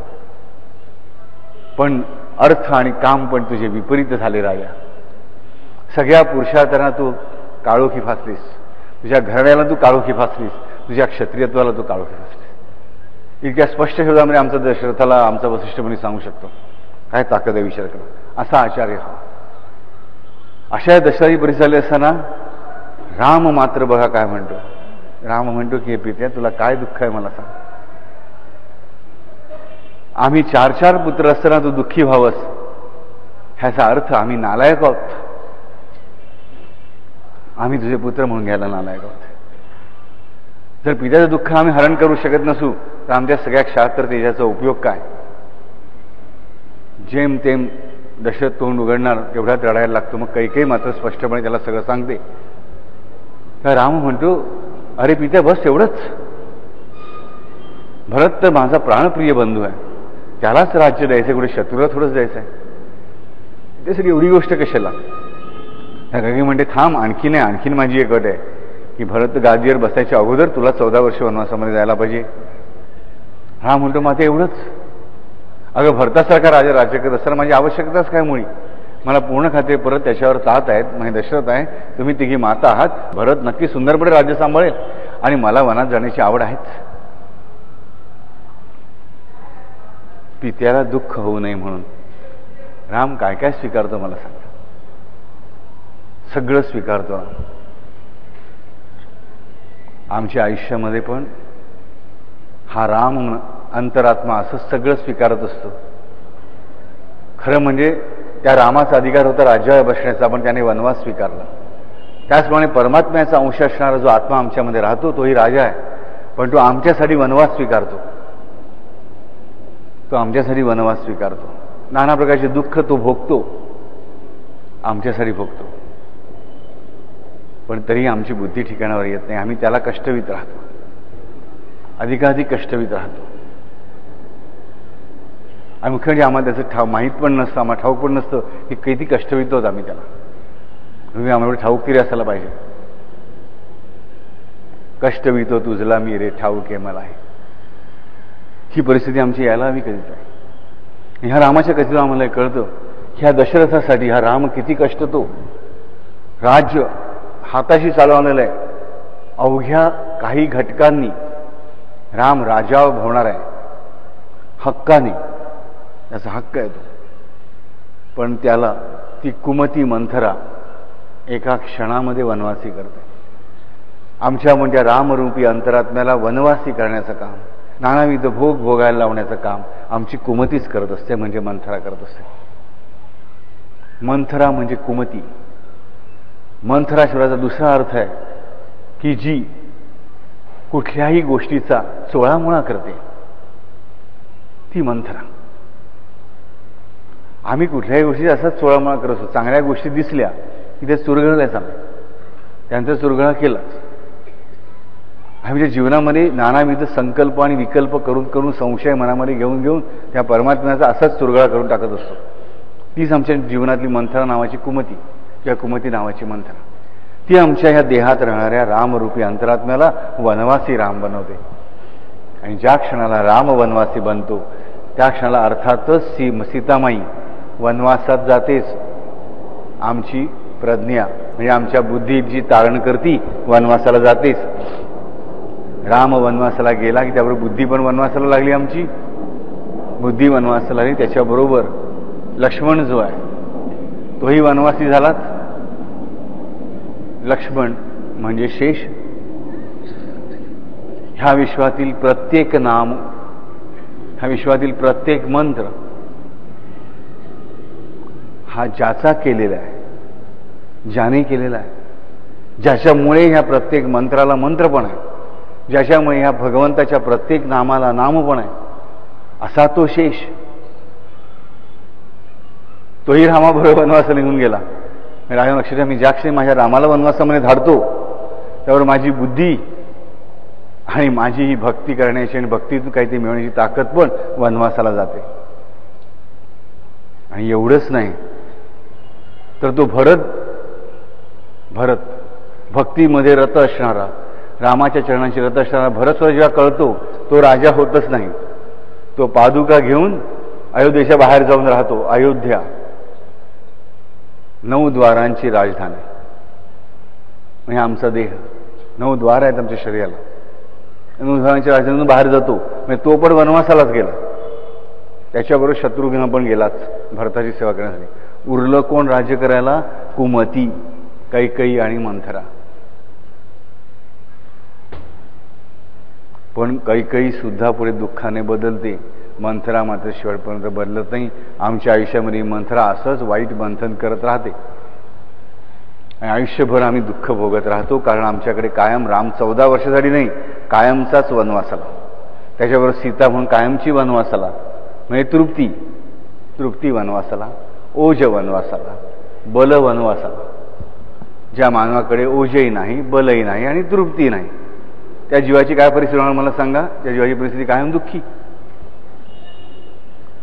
पण अर्थ आणि काम पण तुझे विपरीत झाले. राजा सगळ्या पुरुषार्थांना तू काळोखी फासलीस, तुझ्या घराण्याला तू काळोखी फासलीस, तुझ्या क्षत्रियत्वाला तू काळोखी फासलीस. इतक्या स्पष्ट शब्दामध्ये आमचा दशरथाला आमचा वसिष्ठ मुनी सांगू शकतो. काय ताकद आहे विचार करा. असा आचार्य हा. अशा दशरथी परिस्थिती झाली असताना राम मात्र बघा काय म्हणतो. राम म्हणतो की हे पित्या तुला काय दुःख आहे मला सांग. आम्ही 4 पुत्र असताना तू दुःखी व्हावस, ह्याचा अर्थ आम्ही नालायक आहोत. आम्ही तुझे पुत्र म्हणून घ्यायला नालायक आहोत. जर पित्याचं दुःख आम्ही हरण करू शकत नसू तर आमच्या सगळ्या क्षात्र तेजाचा उपयोग काय. जेम तेम दशरथ तोंड उघडणार तेवढ्यात रडायला लागतो. मग कैकेयी मात्र स्पष्टपणे त्याला सगळं सांगते. तर राम म्हणतो अरे पित्या बस एवढंच. भरत तर माझा प्राणप्रिय बंधू आहे, त्यालाच राज्य द्यायचं, कुठे शत्रूला थोडंच द्यायचं आहे. त्यासाठी एवढी गोष्ट कशाला. काही म्हणते थांब आणखीन माझी एक अट आहे की भरत गादीवर बसायच्या अगोदर तुला 14 वर्ष वनवासामध्ये जायला पाहिजे. हा म्हणतो माझं एवढंच. अगं भरतासारखा राजा राज्य करत असताना माझी आवश्यकताच काय मुळी? मला पूर्ण खात्री परत त्याच्यावर तात आहेत. म्हणजे दशरथ आहे, तुम्ही तिघी माता आहात, भरत नक्की सुंदरपणे राज्य सांभाळेल आणि मला वनात जाण्याची आवड आहेच. पित्याला दुःख होऊ नये म्हणून राम काय काय स्वीकारतो मला सांगा. सगळं स्वीकारतो राम. आमच्या आयुष्यामध्ये पण हा राम अंतरात्मा असं सगळं स्वीकारत असतो. खरं म्हणजे त्या रामाचा अधिकार होता राज्यावर बसण्याचा, पण त्याने वनवास स्वीकारला. त्याचप्रमाणे परमात्म्याचा अंश असणारा जो आत्मा आमच्यामध्ये राहतो तोही राजा आहे, पण तो आमच्यासाठी वनवास स्वीकारतो. तो आमच्यासाठी वनवास स्वीकारतो. नाना प्रकारचे दुःख तो भोगतो, आमच्यासाठी भोगतो. पण तरी आमची बुद्धी ठिकाणावर येत नाही. आम्ही त्याला कष्टवीत राहतो, अधिकाधिक कष्टवीत राहतो. आणि मुख्य म्हणजे आम्हाला त्याचं माहीत पण नसतं, आम्हाला ठाऊक पण नसतं की किती कष्टवीत होत आम्ही त्याला. तुम्ही आम्हाला ठाऊक तरी असायला पाहिजे. कष्टवीतो तुझला मी रे ठाऊके मला आहे. ही परिस्थिती आमची यायला हवी कधीच. ह्या रामाच्या कधीच आम्हाला कळतं ह्या दशरथासाठी हा राम किती कष्ट तो राज्य हाताशी चालवलेलं आहे. अवघ्या काही घटकांनी राम राजावर होणार आहे, हक्काने. त्याचा हक्क आहे तो. पण त्याला ती कुमती मंथरा एका क्षणामध्ये वनवासी करते. आमच्या म्हणजे रामरूपी अंतरात्म्याला वनवासी करण्याचं काम, नानाविध भोग भोगायला लावण्याचं काम आमची कुमतीच करत असते, म्हणजे मंथरा करत असते. मंथरा म्हणजे कुमती. मंथरा शब्दाचा दुसरा अर्थ आहे की जी कुठल्याही गोष्टीचा चोळामोळा करते, ती मंथरा. आम्ही कुठल्याही गोष्टी असाच चोळामोळा करत असतो. चांगल्या गोष्टी दिसल्या की ते चुरगळायचा, त्यांचा चुरगळा केलाच. आमच्या जीवनामध्ये नानाविध संकल्प आणि विकल्प करून करून संशय मनामध्ये घेऊन घेऊन त्या परमात्म्याचा असाच चुरगळा करून टाकत असतो. तीच आमच्या जीवनातली मंथरा नावाची कुमती किंवा कुमती नावाची मंथरा. ती आमच्या ह्या देहात राहणाऱ्या रामरूपी अंतरात्म्याला वनवासी राम बनवते. आणि ज्या क्षणाला राम वनवासी बनतो त्या क्षणाला अर्थातच सीतामाई वनवासात जातेच. आमची प्रज्ञा म्हणजे आमच्या बुद्धीची तारण करती वनवासाला जातेच. राम वनवासाला गेला की त्याबरोबर बुद्धी पण वनवासाला लागली. आमची बुद्धी वनवासाला लागली. त्याच्याबरोबर लक्ष्मण जो आहे तोही वनवासी झालाच. लक्ष्मण म्हणजे शेष. ह्या विश्वातील प्रत्येक नाम, ह्या विश्वातील प्रत्येक मंत्र हा ज्याचा केलेला आहे, ज्याने केलेला आहे, ज्याच्यामुळे ह्या प्रत्येक मंत्राला मंत्र पण आहे, ज्याच्यामुळे ह्या भगवंताच्या प्रत्येक नामाला नाम पण आहे, असा तो शेष. तोही रामाबरोबर वनवासाला निघून गेला. राजा अक्षरशः मी ज्या क्षणी माझ्या रामाला वनवासामध्ये धाडतो त्यावर माझी बुद्धी आणि माझी ही भक्ती करण्याची आणि भक्तीतून काहीतरी मिळवण्याची ताकद पण वनवासाला जाते. आणि एवढंच नाही तर तो भरत भक्तीमध्ये रत असणारा, रामाच्या चरणांची रत असणारा भरत सुद्धा जेव्हा कळतो तो राजा होतच नाही. तो पादुका घेऊन अयोध्येच्या बाहेर जाऊन राहतो. अयोध्या 9 द्वारांची राजधानी. म्हणजे आमचा देह 9 द्वार आहेत आमच्या शरीराला. 9 द्वारांच्या राजधानीतून बाहेर जातो. म्हणजे तो पण वनवासालाच गेला. त्याच्याबरोबर शत्रुघ्न पण गेलाच भरताची सेवा करण्यासाठी. उरलं कोण राज्य करायला? कुमती, कैकेयी आणि मंथरा. पण कैकेयी सुद्धा पुढे दुःखाने बदलते. मंथरा मात्र शेवटपर्यंत बदलत नाही. आमच्या आयुष्यामध्ये मंथरा असंच वाईट मंथन करत राहते आणि आयुष्यभर आम्ही दुःख भोगत राहतो. कारण आमच्याकडे कायम राम 14 वर्षासाठी नाही, कायमचाच वनवासाला. त्याच्याबरोबर सीता म्हणून कायमची वनवासाला. म्हणजे तृप्ती वनवासाला, ओज वनवासाला, बल वनवासाला. ज्या मानवाकडे ओजही नाही, बलही नाही आणि तृप्ती नाही, त्या जीवाची काय परिस्थिती होणार मला सांगा? त्या जीवाची परिस्थिती कायम दुःखी.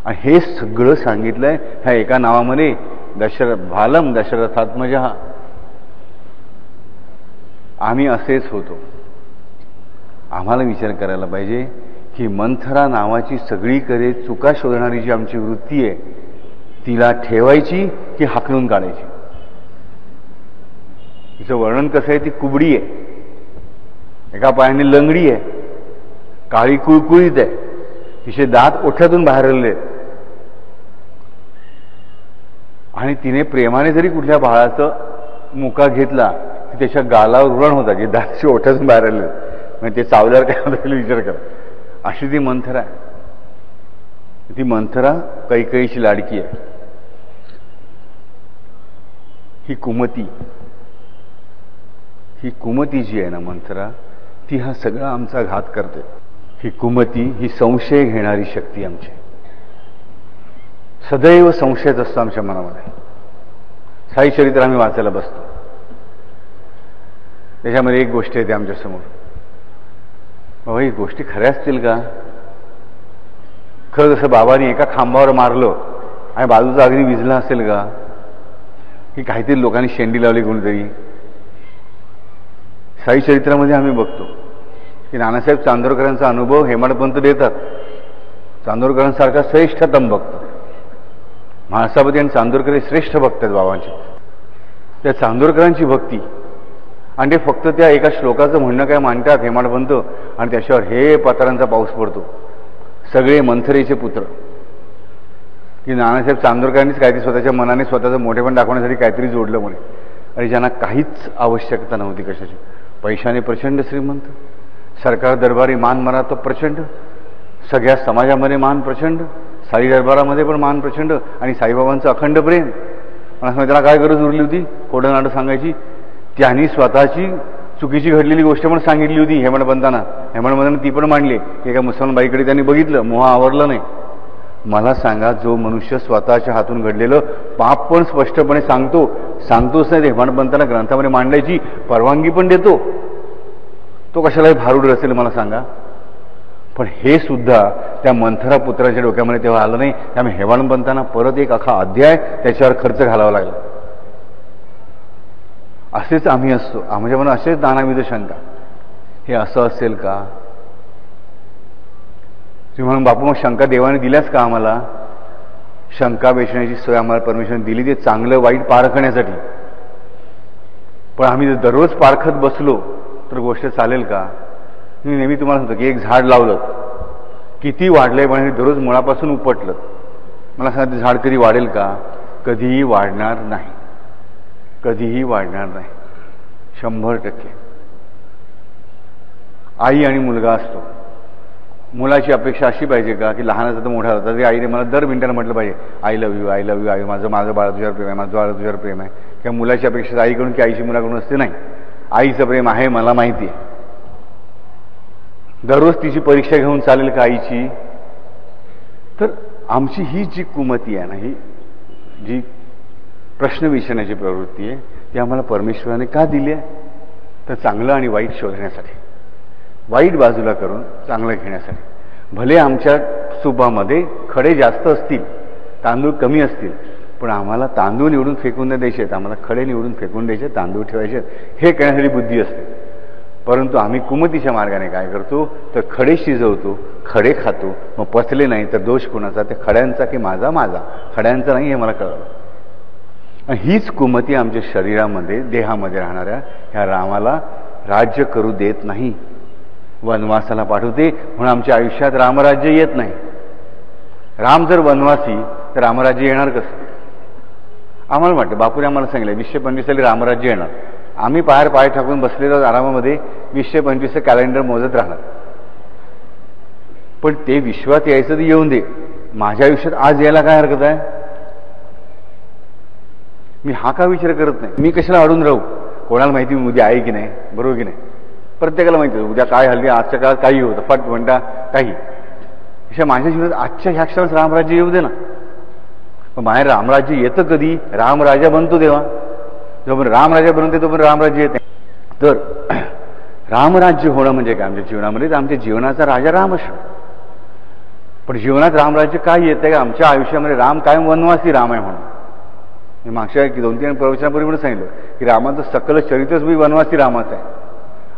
आणि हे सगळं सांगितलंय ह्या एका नावामध्ये, भालम दशरथात्मजा. आम्ही असेच होतो. आम्हाला विचार करायला पाहिजे की मंथरा नावाची सगळीकडे चुका शोधणारी जी आमची वृत्ती आहे तिला ठेवायची की हाकलून काढायची. तिचं वर्णन कसं आहे, ती कुबडी आहे, एका पायाने लंगडी आहे, काळी कुळकुळीत आहे, तिचे दात ओठ्यातून बाहेर आलेले आहेत आणि तिने प्रेमाने जरी कुठल्या बाळाचं मुका घेतला की त्याच्या गालावर व्रण होतात, जे दातचे ओठ्यातून बाहेर आले म्हणजे ते चावल्यावर काय होतं विचार करा. अशी ती मंथरा आहे. ती मंथरा कैकेयीची लाडकी आहे. ही कुमती जी आहे ना मंथरा, ती हा सगळा आमचा घात करते. ही कुमती ही संशय घेणारी शक्ती आमची, सदैव संशयच असतो आमच्या मनामध्ये. साई चरित्र आम्ही वाचायला बसतो, त्याच्यामध्ये एक गोष्ट येते आमच्यासमोर, बाबा ही गोष्टी खऱ्या असतील का? खरं जसं बाबांनी एका खांबावर मारलं आणि बाजूचा अग्नी विझला असेल का? की काहीतरी लोकांनी शेंडी लावली कोणीतरी? साई चरित्रामध्ये आम्ही बघतो की नानासाहेब चांदोरकरांचा अनुभव हेमाडपंत देतात. चांदोरकरांसारखा श्रेष्ठतम भक्त, म्हाळसापती आणि चांदोरकर हे श्रेष्ठ भक्त आहेत बाबांचे. त्या चांदोरकरांची भक्ती आणि ते फक्त त्या एका श्लोकाचं म्हणणं काय मांडतात हेमाडपंत, आणि त्याच्यावर हे पत्रांचा पाऊस पडतो. सगळे मंथरेचे पुत्र, की नानासाहेब चांदोरकरांनीच काहीतरी स्वतःच्या मनाने स्वतःचं मोठेपण दाखवण्यासाठी काहीतरी जोडलं म्हणे. आणि ज्यांना काहीच आवश्यकता नव्हती कशाची, पैशाने प्रचंड श्रीमंत, सरकार दरबारी मान मरात प्रचंड, सगळ्या समाजामध्ये मान प्रचंड, साई दरबारामध्ये पण मान प्रचंड, आणि साईबाबांचं अखंड प्रेम. पण त्याला काय गरज उरली होती खोडं नाडं सांगायची? त्यांनी स्वतःची चुकीची घडलेली गोष्ट पण सांगितली होती हेमाडपंतांना. हेमाडपंतांना ती पण मांडली. एका मुसलमान बाईकडे त्यांनी बघितलं, मोह आवरला नाही. मला सांगा, जो मनुष्य स्वतःच्या हातून घडलेलं पाप पण स्पष्टपणे सांगतोच नाही, हेमाडपंतांना ग्रंथामध्ये मांडायची परवानगी पण देतो, तो कशालाही भारूड असेल मला सांगा? पण हे सुद्धा त्या मंथरा पुत्राच्या डोक्यामध्ये तेव्हा आलं नाही. त्यामुळे हेमाडपंतांना परत एक अख्खा अध्याय त्याच्यावर खर्च घालावा लागला. असेच आम्ही असतो, आमच्या मनात असेच नानाविध शंका, हे असं असेल का? तुम्ही म्हणून बापू मग शंका देवाने दिल्याच का आम्हाला? शंका बेचण्याची सोय आम्हाला परमेश्वराने दिली, ते चांगलं वाईट पारखण्यासाठी. पण आम्ही जर दररोज पारखत बसलो तर गोष्ट चालेल का? मी नेहमी तुम्हाला सांगतो की एक झाड लावलं, किती वाढलंय पण दररोज मुळापासून उपटलं, मला सांगा ते झाड कधी वाढेल का? कधीही वाढणार नाही, कधीही वाढणार नाही, 100%. आई आणि मुलगा असतो, मुलाची अपेक्षा अशी पाहिजे का की लहानाचा तर मोठा होता तरी आईने मला दर मिनिटाला म्हटलं पाहिजे I love you, I love you, आई माझं बाळ तुझ्यावर प्रेम आहे, माझं बाळ तुझ्यावर प्रेम आहे. किंवा मुलाची अपेक्षा आईकडून की आईची मुलाकडून असते नाही. आईचं प्रेम आहे मला माहिती आहे. दररोज तिची परीक्षा घेऊन चालेल का आईची? तर आमची ही जी कुमती आहे ना, ही जी प्रश्न विचारण्याची प्रवृत्ती आहे, ती आम्हाला परमेश्वराने का दिली आहे? तर चांगलं आणि वाईट शोधण्यासाठी, वाईट बाजूला करून चांगलं घेण्यासाठी. भले आमच्या सुपामध्ये खडे जास्त असतील, तांदूळ कमी असतील, पण आम्हाला तांदूळ निवडून फेकून नाही द्यायचे आहेत, आम्हाला खडे निवडून फेकून द्यायचे, तांदूळ ठेवायचे हे करण्यासाठी बुद्धी असते. परंतु आम्ही कुमतीच्या मार्गाने काय करतो तर खडे शिजवतो, खडे खातो, मग पचले नाही तर दोष कोणाचा? त्या खड्यांचा की माझा? खड्यांचा नाही हे मला कळलं. आणि हीच कुमती आमच्या शरीरामध्ये देहामध्ये राहणाऱ्या ह्या रामाला राज्य करू देत नाही, वनवासाला पाठवते. म्हणून आमच्या आयुष्यात रामराज्य येत नाही. राम जर वनवासी तर रामराज्य येणार कसं? आम्हाला वाटतं बापूने आम्हाला सांगितलं 2025 साली रामराज्य येणार. आम्ही पाय टाकून बसलेलो आरामामध्ये 2025 कॅलेंडर मोजत राहणार. पण ते विश्वात यायचं तर येऊन दे, माझ्या आयुष्यात आज यायला काय हरकत आहे? मी हा का विचार करत नाही? मी कशाला अडून राहू? कोणाला माहिती मी उद्या आहे की नाही, बरोबर की नाही? प्रत्येकाला माहिती आहे उद्या काय हल्ली, आजच्या काळात काही होतं, फट म्हणता काही. अशा माझ्या जीवनात आजच्या ह्या क्षणात रामराज्य येऊ दे ना. पण बाहेर रामराज्य येतं कधी? रामराजा बनतो तेव्हा. जोपर्यंत रामराजा बनवते तोपर्यंत रामराज्य येते. तर रामराज्य होणं म्हणजे काय आमच्या जीवनामध्ये? तर आमच्या जीवनाचा राजा राम असतो. पण जीवनात रामराज्य काय येतं का? आमच्या आयुष्यामध्ये राम कायम वनवासी राम आहे म्हणून. मी मागच्या 2-3 प्रवचनापूर्वी पण सांगितलं की रामाचं सकल चरित्रच वनवासी रामाचं आहे.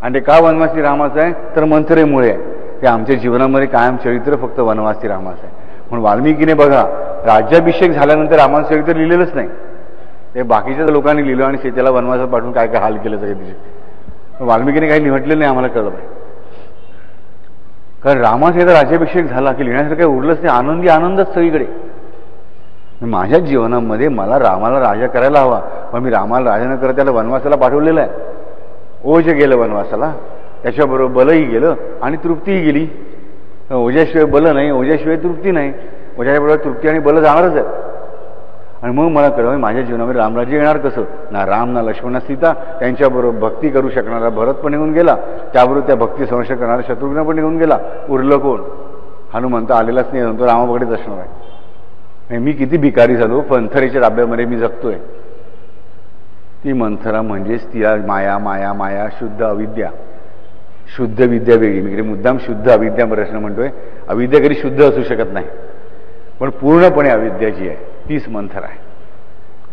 आणि ते का वनवासी रामाचं आहे? तर मंथरेमुळे आहे. ते आमच्या जीवनामध्ये कायम चरित्र फक्त वनवासी रामाचं आहे. म्हणून वाल्मिकीने बघा राज्याभिषेक झाल्यानंतर रामाचं चरित्र लिहिलेलंच नाही, ते बाकीच्या लोकांनी लिहिलं आणि सीतेला वनवासात पाठवून काय काय हाल केलं सगळे तिचे. वाल्मिकीने काही म्हटलेलं नाही, आम्हाला कळलं पाहिजे. कारण रामाचा एकदा राज्याभिषेक झाला की लिहिण्यासाठी काही उरलंच नाही, आनंदी आनंदच सगळीकडे. माझ्या जीवनामध्ये मला रामाला राजा करायला हवा, पण मी रामाला राजा न करत त्याला वनवासाला पाठवलेलं आहे. ओज गेलं वनवासाला, त्याच्याबरोबर बलही गेलं आणि तृप्तीही गेली. ओजाशिवाय बल नाही, ओजाशिवाय तृप्ती नाही, ओजाच्याबरोबर तृप्ती आणि बल जाणारच आहे. आणि मग मला कळलं माझ्या जीवनामध्ये रामराज्य येणार कसं. ना राम ना लक्ष्मण सीता, त्यांच्याबरोबर भक्ती करू शकणारा भरत पण निघून गेला, त्याबरोबर त्या भक्ती संरक्षण करणारा शत्रुघ्न पण निघून गेला. उरलं कोण? हनुमंत आलेलाच नाही, तो रामाकडेच असणार आहे. मी किती भिकारी झालो, पंथरीच्या डाब्यामध्ये मी जगतोय. ती मंथरा म्हणजेच तिला माया माया माया शुद्ध अविद्या. शुद्ध विद्या वेगळी, मी मुद्दाम शुद्ध अविद्या प्रश्न म्हणतोय. अविद्या कधी शुद्ध असू शकत नाही, पण पूर्णपणे अविद्या जी आहे तीच मंथरा आहे,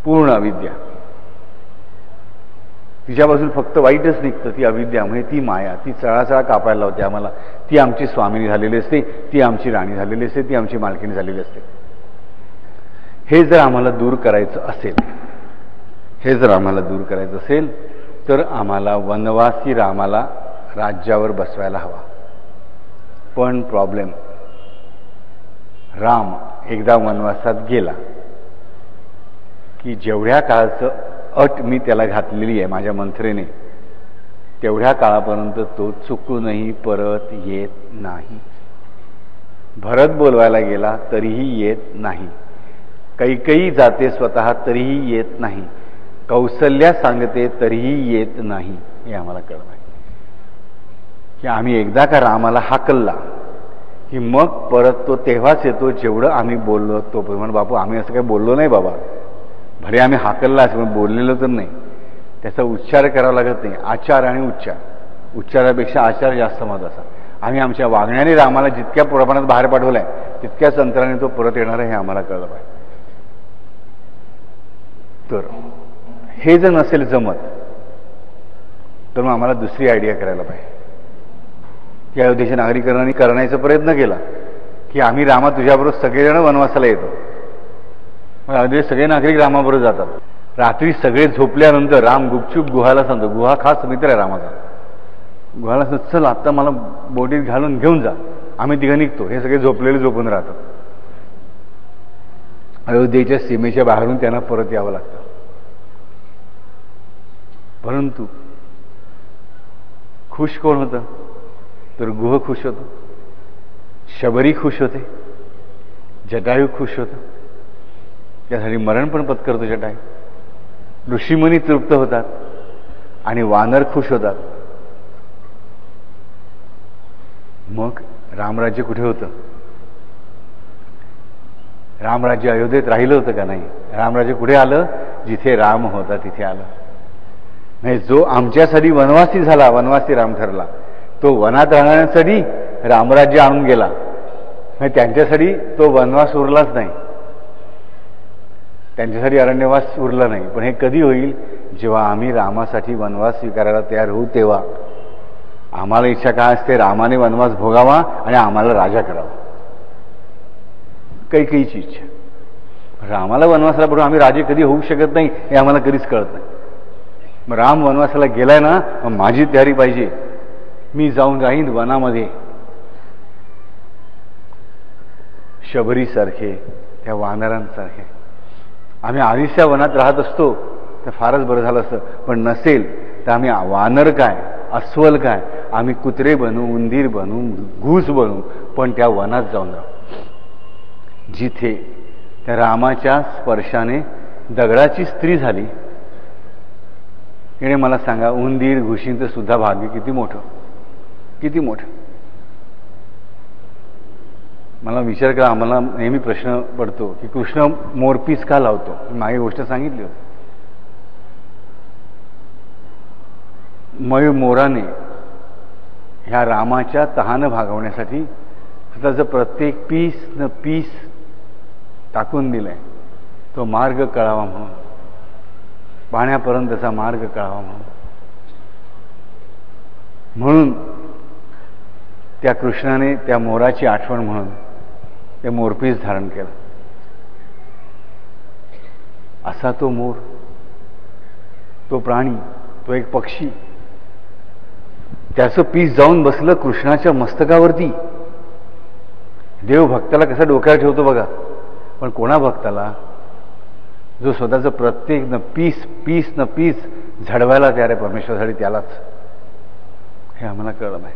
पूर्ण अविद्या. तिच्यापासून फक्त वाईटच निघतं, ती अविद्या. म्हणजे ती माया, ती चळाचळा कापायला लावते आम्हाला. ती आमची स्वामिनी झालेली असते, ती आमची राणी झालेली असते, ती आमची मालकीणी झालेली असते. हे जर आम्हाला दूर करायचं असेल, हे जर आम्हाला दूर करायचं असेल तर आम्हाला वनवासी रामाला राज्यावर बसवायला हवा. पण प्रॉब्लेम, राम एकदा वनवासात गेला की जेवढ्या काळाचं अट मी त्याला घातलेली आहे माझ्या मंत्रेने, तेवढ्या काळापर्यंत तो चुकूनही परत येत नाही. भरत बोलवायला गेला तरीही येत नाही, कैकेयी जाते स्वतः तरीही येत नाही, कौसल्या सांगते तरीही येत नाही. हे आम्हाला कळलं आहे की आम्ही एकदा का रामाला हाकलला की मग परत तो तेव्हाच येतो जेवढं आम्ही बोललो तो. म्हणून बापू आम्ही असं काही बोललो नाही बाबा, भले आम्ही हाकलला असं पण बोललेलो तर नाही. त्याचा उच्चार करावा लागत नाही. आचार आणि उच्चार, उच्चारापेक्षा आचार जास्त महत्वाचा. आम्ही आमच्या वागण्याने रामाला जितक्या प्रमाणात बाहेर पाठवलाय तितक्याच अंतराने तो परत येणार आहे, हे आम्हाला कळलं पाहिजे. तर हे जर नसेल जमत तर मग आम्हाला दुसरी आयडिया करायला पाहिजे. की अयोध्येच्या नागरिकांनी करण्याचा प्रयत्न केला की आम्ही रामा तुझ्याबरोबर सगळेजण वनवासाला येतो. मग अयोध्येत सगळे नागरिक रामाबरोबर जातात. रात्री सगळे झोपल्यानंतर राम गुपचूप गुहाला सांगतो, गुहा खास मित्र आहे रामाचा, गुहाला सांगतो चल आत्ता मला बोटीत घालून घेऊन जा, आम्ही तिघं निघतो. हे सगळे झोपलेले झोपून राहतात. अयोध्येच्या सीमेच्या बाहेरून त्यांना परत यावं लागतं. परंतु खुश कोण होतं तर गुह खुश होतो, शबरी खुश होते, जटायू खुश होतं. त्यासाठी मरण पण पत्करतो जटायू. ऋषीमुनी तृप्त होतात आणि वानर खुश होतात. मग रामराज्य कुठे होतं? रामराज्य अयोध्येत राहिलं होतं का नाही? रामराज्य कुठे आलं? जिथे राम होता तिथे आलं. नाही, जो आमच्यासाठी वनवासी झाला, वनवासी राम ठरला, तो वनात राहण्यासाठी रामराज्य आणून गेला. नाही, त्यांच्यासाठी तो वनवास उरलाच नाही, त्यांच्यासाठी अरण्यवास उरला नाही. पण हे कधी होईल? जेव्हा आम्ही रामासाठी वनवास स्वीकारायला तयार होऊ तेव्हा. आम्हाला इच्छा काय असते? रामाने वनवास भोगावा आणि आम्हाला राजा करावा, कैकेयीची इच्छा. रामाला वनवासाला पडून आम्ही राजे कधी होऊ शकत नाही हे आम्हाला कधीच कळत नाही. मग राम वनवासाला गेलाय ना, मग माझी तयारी पाहिजे. मी जाऊन राहीन वनामध्ये शबरीसारखे, त्या वानरांसारखे. आम्ही आधीच त्या वनात राहत असतो तर फारच बरं झालं असतं. पण नसेल तर आम्ही वानर काय, अस्वल काय, आम्ही कुत्रे बनू, उंदीर बनू, घूस बनू, पण त्या वनात जाऊन राहू जिथे त्या रामाच्या स्पर्शाने दगडाची स्त्री झाली. तिने मला सांगा, उंदीर घुशींचं सुद्धा भाग्य किती मोठं, किती मोठं. मला विचार करा, आम्हाला नेहमी प्रश्न पडतो की कृष्ण मोरपीस का लावतो? मागे गोष्ट सांगितली होती. मोराने ह्या रामाच्या तहानं भागवण्यासाठी स्वतःचं प्रत्येक पीस न पीस टाकून दिलंय. तो मार्ग कळावा म्हणून, पाण्यापर्यंतचा मार्ग कळावा म्हणून. म्हणून त्या कृष्णाने त्या मोराची आठवण म्हणून ते मोरपीस धारण केलं. असा तो मोर, तो प्राणी, तो एक पक्षी, त्याचं पीस जाऊन बसलं कृष्णाच्या मस्तकावरती. देव भक्ताला कसा डोक्यावर ठेवतो बघा, पण कोणा भक्ताला? जो स्वतःचं प्रत्येक न पीस झडवायला तयार आहे परमेश्वरासाठी, त्यालाच. हे आम्हाला कळलं नाही.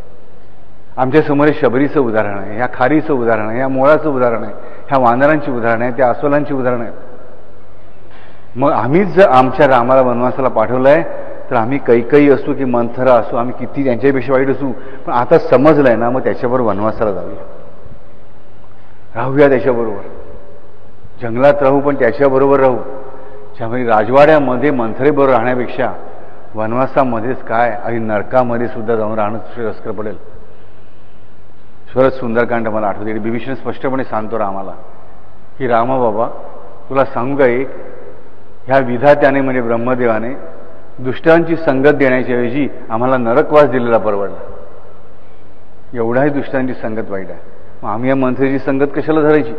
आमच्या समोर शबरीचं उदाहरण आहे, ह्या खारीचं उदाहरण आहे, ह्या मोळाचं उदाहरण आहे, ह्या वानरांची उदाहरण आहे, त्या अस्वलांची उदाहरण आहेत. मग आम्हीच जर आमच्या रामाला वनवासाला पाठवलंय तर आम्ही कैकई असू की मंथरा असू, आम्ही किती त्यांच्यापेक्षा वाईट असू, पण आता समजलंय ना, मग त्याच्याबरोबर वनवासाला जाऊया, राहूया त्याच्याबरोबर. जंगलात राहू पण त्याच्याबरोबर राहू. त्यामुळे राजवाड्यामध्ये मंथरेबरोबर राहण्यापेक्षा वनवासामध्येच काय आणि नरकामध्ये सुद्धा जाऊन राहणं श्रेयस्कर पडेल. स्वरच सुंदरकांड मला आठवते. विभीषण स्पष्टपणे सांगतो रामाला की रामा बाबा, तुला सांगू का, एक ह्या विधात्याने म्हणजे ब्रह्मदेवाने दुष्टांची संगत देण्याच्या ऐवजी आम्हाला नरकवास दिलेला परवडला. एवढाही दुष्टांची संगत वाईट आहे. मग आम्ही या मंत्रेची संगत कशाला धरायची?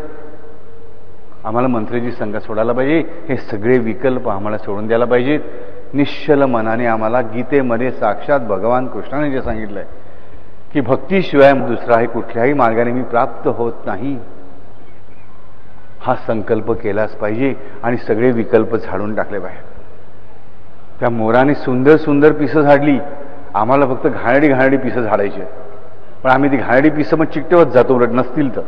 आम्हाला मंत्रेची संगत सोडायला पाहिजे. हे सगळे विकल्प आम्हाला सोडून द्यायला पाहिजेत. निश्चल मनाने आम्हाला गीतेमध्ये साक्षात भगवान कृष्णाने जे सांगितलंय की भक्तीशिवाय दुसराही कुठल्याही मार्गाने मी प्राप्त होत नाही, हा संकल्प केलाच पाहिजे आणि सगळे विकल्प झाडून टाकले पाहिजे. त्या मोराने सुंदर सुंदर पिसं झाडली, आम्हाला फक्त घाणेरडी पिसं झाडायची, पण आम्ही ती घाणेरडी पिसं मग चिकटवत जातो. उलट नसतील तर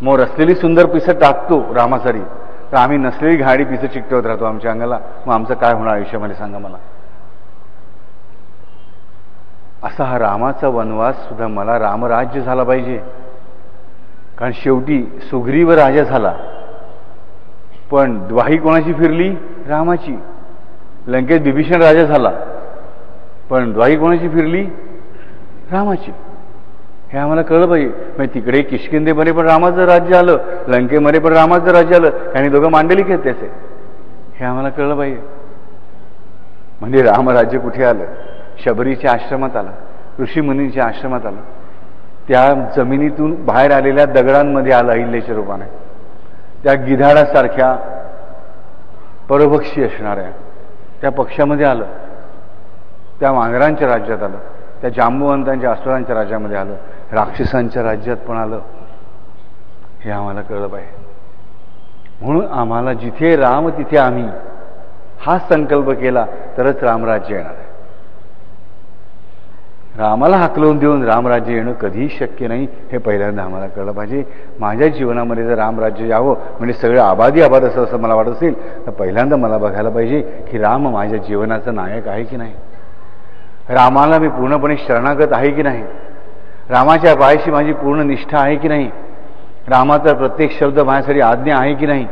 मोर असलेली सुंदर पिसं टाकतो रामासाठी, तर आम्ही नसलेली घाणेरडी पिसं चिकटवत राहतो आमच्या अंगाला. मग आमचं काय होणार आयुष्यामध्ये सांगा मला? असा हा रामाचा वनवास सुद्धा मला रामराज्य झाला पाहिजे. कारण शेवटी सुग्रीव राजा झाला, पण द्वाही कोणाची फिरली? रामाची. लंकेत विभीषण राजा झाला, पण द्वाही कोणाची फिरली? रामाची. हे आम्हाला कळलं पाहिजे. म्हणजे तिकडे किष्किंधेमध्ये पण रामाचं राज्य आलं, लंकेमध्ये पण रामाचं राज्य आलं, आणि दोघं मांडलिक आहेत त्याचे. हे आम्हाला कळलं पाहिजे. म्हणजे रामराज्य कुठे आलं? शबरीच्या आश्रमात आलं, ऋषीमुनींच्या आश्रमात आलं, त्या जमिनीतून बाहेर आलेल्या दगडांमध्ये आलं अहिल्याच्या रूपाने, त्या गिधाडासारख्या परभक्षी असणाऱ्या त्या पक्षामध्ये आलं, त्या वानरांच्या राज्यात आलं, त्या जांबुवंतांच्या अस्वलांच्या राज्यामध्ये आलं, राक्षसांच्या राज्यात पण आलं. हे आम्हाला कळलं पाहिजे. म्हणून आम्हाला जिथे राम तिथे आम्ही, हा संकल्प केला तरच रामराज्य येणार आहे. रामाला हाकलवून देऊन रामराज्य येणं कधीही शक्य नाही, हे पहिल्यांदा आम्हाला कळलं पाहिजे. माझ्या जीवनामध्ये जर रामराज्य यावं म्हणजे सगळं आबादी असं मला वाटत असेल, तर पहिल्यांदा मला बघायला पाहिजे की राम माझ्या जीवनाचा नायक आहे की नाही, रामाला मी पूर्णपणे शरणागत आहे की नाही, रामाच्या पायाशी माझी पूर्ण निष्ठा आहे की नाही, रामाचा प्रत्येक शब्द माझ्यासाठी आज्ञा आहे की नाही.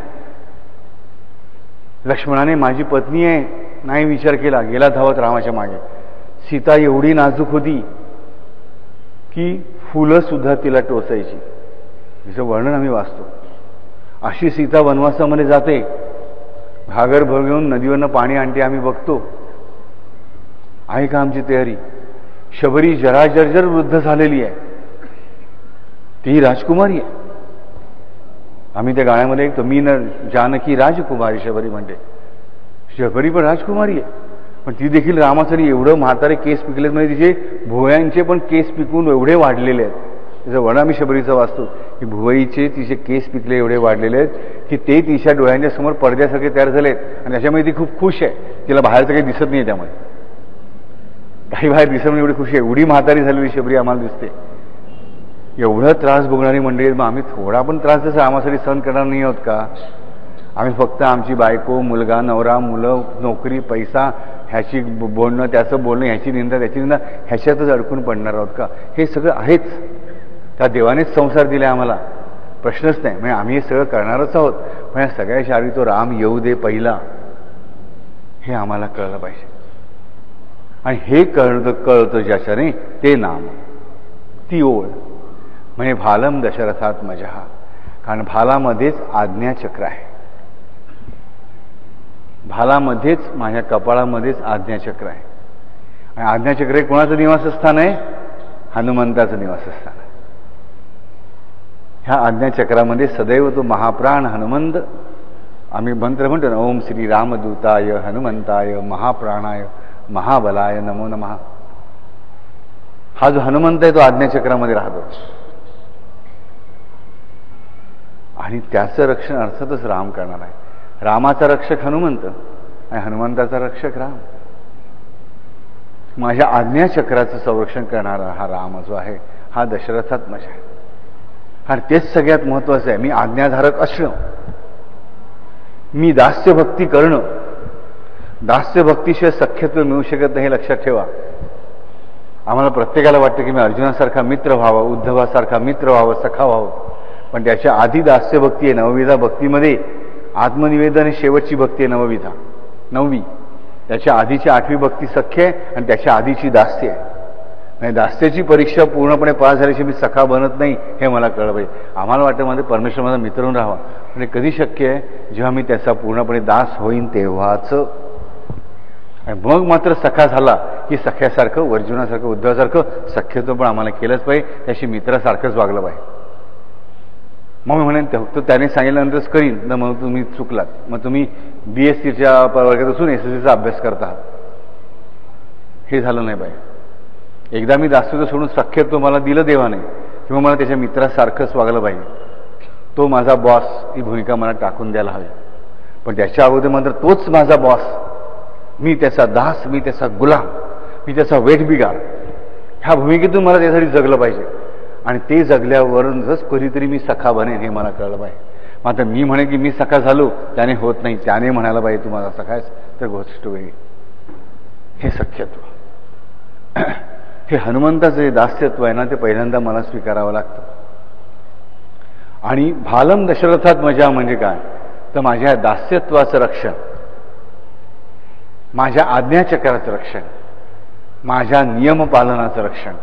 लक्ष्मणाने माझी पत्नी आहे नाही विचार केला, गेला धावत रामाच्या मागे. सीता एवढी नाजूक होती की फुलं सुद्धा तिला टोचायची, तिचं वर्णन आम्ही वाचतो. अशी सीता वनवासामध्ये जाते, घागर घेऊन नदीवरनं पाणी आणते, आम्ही बघतो. आहे का आमची तयारी? शबरी जर्जर वृद्ध झालेली आहे, ती राजकुमारी आहे. आम्ही त्या गाण्यामध्ये ऐकतो, मी न जानकी राजकुमारी शबरी म्हणते. शबरी पण राजकुमारी आहे, पण ती देखील रामासाठी एवढं म्हातारे केस पिकलेत, म्हणजे तिचे भुवयांचे पण केस पिकून एवढे वाढलेले आहेत. त्याचं वर्णन आम्ही शबरीचं वाचतो की भुवईचे तिचे केस पिकले एवढे वाढलेले आहेत की ते तिच्या डोळ्यांच्या समोर पडद्यासारखे तयार झालेत, आणि त्याच्यामुळे ती खूप खुश आहे. तिला बाहेरचं काही दिसत नाही, त्यामुळे काही बाहेर दिसत नाही, एवढी खुश आहे. एवढी म्हातारी झालेली शबरी आम्हाला दिसते. एवढं त्रास भोगणारी मंडळी, मग आम्ही थोडा पण त्रास जसं रामासाठी सहन करणार नाही आहोत का? आम्ही फक्त आमची बायको, मुलगा, नवरा, मुलं, नोकरी, पैसा, ह्याची बोलणं, त्याचं बोलणं, ह्याची निंदा, त्याची निंदा, ह्याच्यातच अडकून पडणार आहोत का? हे सगळं आहेच. त्या देवानेच संसार दिला आम्हाला, प्रश्नच नाही. म्हणजे आम्ही हे सगळं करणारच आहोत, पण या सगळ्याच्या आधी तो राम येऊ दे पहिला, हे आम्हाला कळलं पाहिजे. आणि हे कळतं ज्याच्याने ते नाम, ती ओळ म्हणजे भालम दशरथात मजहा. कारण भालामध्येच आज्ञाचक्र आहे, भालामध्येच माझ्या कपाळामध्येच आज्ञाचक्र आहे. आणि आज्ञाचक्र हे कोणाचं निवासस्थान आहे? हनुमंताचं निवासस्थान आहे. ह्या आज्ञाचक्रामध्ये सदैव तो महाप्राण हनुमंत, आम्ही मंत्र म्हणतो ना, ओम श्री रामदूताय हनुमंताय महाप्राणाय महाबलाय नमो नमः. हा जो हनुमंत आहे तो आज्ञाचक्रामध्ये राहतो आणि त्याचं रक्षण अर्थातच राम करणार आहे. रामाचा रक्षक हनुमंत आणि हनुमंताचा रक्षक राम. माझ्या आज्ञाचक्राचं संरक्षण करणारा हा राम जो आहे हा दशरथात्मज आहे. आणि तेच सगळ्यात महत्वाचं आहे. मी आज्ञाधारक असणं, मी दास्यभक्ती करणं. दास्यभक्तीशिवाय सख्यत्व मिळू शकत नाही हे लक्षात ठेवा. आम्हाला प्रत्येकाला वाटतं की मी अर्जुनासारखा मित्र व्हावा, उद्धवासारखा मित्र व्हावं, सखा व्हावं. पण त्याच्या आधी दास्यभक्ती आहे. नवविधा भक्तीमध्ये आत्मनिवेदन ही शेवटची भक्ती आहे. नववी. त्याच्या आधीची 8वी भक्ती सख्य आहे आणि त्याच्या आधीची दास्य आहे. म्हणजे दास्याची परीक्षा पूर्णपणे पास झाल्याशिवाय मी सखा बनत नाही हे मला कळलं पाहिजे. आम्हाला वाटतं माझं परमेश्वर माझा मित्र म्हणून राहावा, म्हणजे कधी शक्य आहे जेव्हा मी त्याचा पूर्णपणे दास होईन तेव्हाच. मग मात्र सखा झाला की सख्यासारखं, अर्जुनासारखं, उद्धवासारखं सख्यत्व पण आम्हाला केलंच पाहिजे. त्याशी मित्रासारखंच वागलं पाहिजे. मग मी म्हणेन फक्त त्याने सांगितल्यानंतरच करीन ना, मग तुम्ही चुकलात. मग तुम्ही BSCच्या वर्गात असून SSCचा अभ्यास करता आहात, हे झालं नाही पाहिजे. एकदा मी दास्यत्व सोडून सख्यत्व मला दिलं देवाने किंवा मला त्याच्या मित्रासारखंच वागलं पाहिजे. तो माझा बॉस ही भूमिका मला टाकून द्यायला हवी. पण त्याच्या अगोदर मात्र तोच माझा बॉस, मी त्याचा दास, मी त्याचा गुलाम, मी त्याचा वेठबिगार, ह्या भूमिकेतून मला त्यासाठी जगलं पाहिजे. आणि ते जगल्यावरूनच कधीतरी मी सखा बनेन हे मला कळलं पाहिजे. मात्र मी म्हणे की मी सखा झालो त्याने होत नाही. त्याने म्हणायला पाहिजे तू माझा सखा आहेस, तर गोष्ट वेगळी. हे सख्यत्व, हे हनुमंताचं जे दास्यत्व आहे ना, ते पहिल्यांदा मला स्वीकारावं लागतं. आणि भालम दशरथात मजा म्हणजे काय, तर माझ्या दास्यत्वाचं रक्षण, माझ्या आज्ञाचक्राचं रक्षण, माझ्या नियमपालनाचं रक्षण,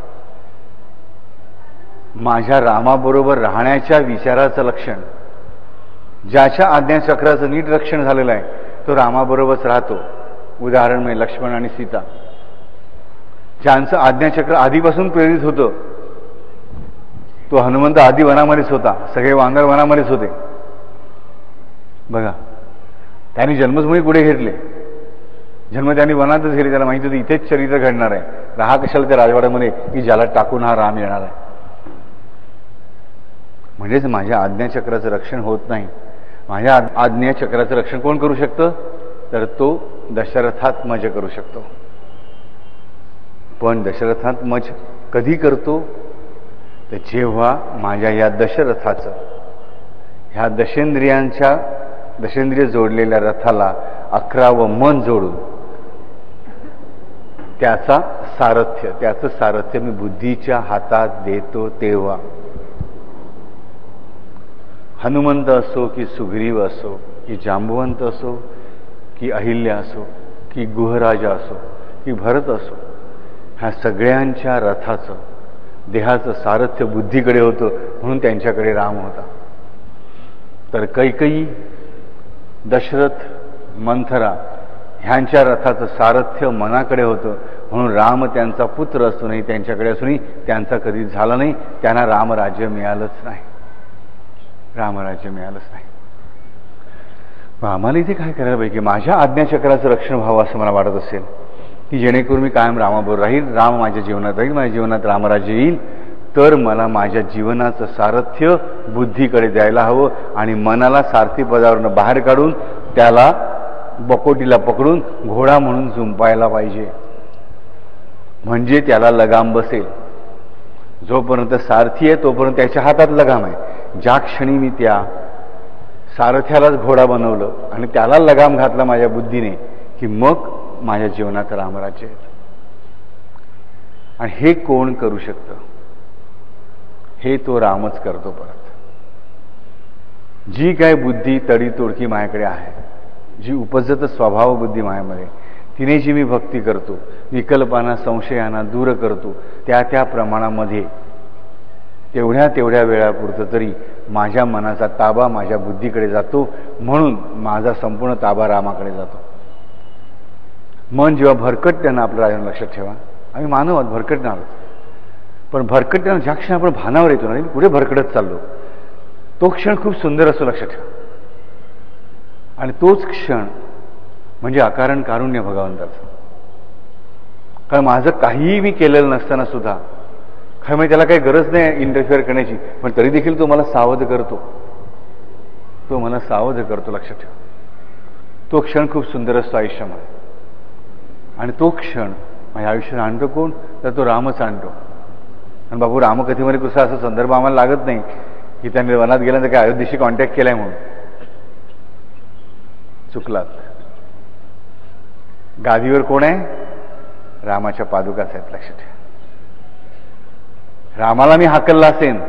माझ्या रामाबरोबर राहण्याच्या विचाराचं लक्षण. ज्याच्या आज्ञाचक्राचं नीट रक्षण झालेलं आहे तो रामाबरोबरच राहतो. उदाहरण म्हणजे लक्ष्मण आणि सीता, ज्यांचं आज्ञाचक्र आधीपासून प्रेरित होतं. तो हनुमंत आधी वनामध्येच होता, सगळे वानर वनामध्येच होते. बघा, त्यांनी जन्मभूमी पुढे घेतले, जन्म त्यांनी वनातच घेतले. त्याला माहिती होतं इथेच चरित्र घडणार आहे, राहा कशाला त्या राजवाड्यामध्ये की ज्याला टाकून हा राम येणार आहे. म्हणजेच माझ्या आज्ञाचक्राचं रक्षण होत नाही. माझ्या आज्ञाचक्राचं रक्षण कोण करू शकतं, तर तो दशरथात्मज करू शकतो. पण दशरथात्मज कधी करतो, तर जेव्हा माझ्या या दशरथाचं, ह्या दशेंद्रिय जोडलेल्या रथाला 11वं मन जोडून त्याचं सारथ्य मी बुद्धीच्या हातात देतो तेव्हा. हनुमंत असो की सुग्रीव असो की जांबवंत असो की अहिल्या असो की गुहराजा असो की भरत असो, ह्या सगळ्यांच्या रथाचं, देहाचं सारथ्य बुद्धीकडे होतं म्हणून त्यांच्याकडे राम होता. तर कैकेयी, दशरथ, मंथरा ह्यांच्या रथाचं सारथ्य मनाकडे होतं म्हणून राम त्यांचा पुत्र असूनही, त्यांच्याकडे असूनही त्यांचा कधी झाला नाही. त्यांना रामराज्य मिळालंच नाही. आम्हाला इथे काय करायला पाहिजे की माझ्या आज्ञाचक्राचं रक्षण व्हावं असं मला वाटत असेल की जेणेकरून मी कायम रामाबरोबर राहील, राम माझ्या जीवनात राहील, माझ्या जीवनात रामराज्य येईल, तर मला माझ्या जीवनाचं सारथ्य बुद्धीकडे द्यायला हवं आणि मनाला सारथी पदावरून बाहेर काढून त्याला बकोटीला पकडून घोडा म्हणून जुंपायला पाहिजे. म्हणजे त्याला लगाम बसेल. जोपर्यंत सारथी आहे तोपर्यंत त्याच्या हातात लगाम आहे. ज्या क्षणी मी त्या सारथ्यालाच घोडा बनवलं आणि त्याला लगाम घातला माझ्या बुद्धीने, की मग माझ्या जीवनात रामराज्य येतं. आणि हे कोण करू शकतं, हे तो रामच करतो. परत जी काय बुद्धी तडी तोडकी माझ्याकडे आहे, जी उपजत स्वभाव बुद्धी माझ्यामध्ये, तिने जी मी भक्ती करतो, विकल्पांना संशयांना दूर करतो, त्या प्रमाणामध्ये तेवढ्या वेळापुरतं तरी माझ्या मनाचा ताबा माझ्या बुद्धीकडे जातो. म्हणून माझा संपूर्ण ताबा रामाकडे जातो. मन जेव्हा भरकटते ना, आपलं राजन लक्षात ठेवा, आम्ही मानव आहोत, भरकटणार आहोत. पण भरकटताना ज्या क्षण आपण भानावर येतो ना, पुढे भरकटत चाललो, तो क्षण खूप सुंदर असतो, लक्षात ठेवा. आणि तोच क्षण म्हणजे अकारण कारुण्य भगवंताचं. कारण माझं काहीही मी केलेलं नसताना सुद्धा, काय म्हणजे त्याला काही गरज नाही इंटरफिअर करण्याची, पण तरी देखील तो मला सावध करतो, तो मला सावध करतो, लक्षात ठेवा. तो क्षण खूप सुंदर असतो आयुष्यामध्ये. आणि तो क्षण माझ्या आयुष्यात आणतो कोण, तर तो रामच आणतो. आणि बाबू रामकथेमध्ये कुठचा असा संदर्भ आम्हाला लागत नाही की त्याने वनात गेल्यानंतर काय अयोध्येशी कॉन्टॅक्ट केलाय म्हणून. चुकलात. गादीवर कोण आहे? रामाच्या पादुकाच आहेत, लक्षात ठेवा. रामाला मी हाकलला असेन,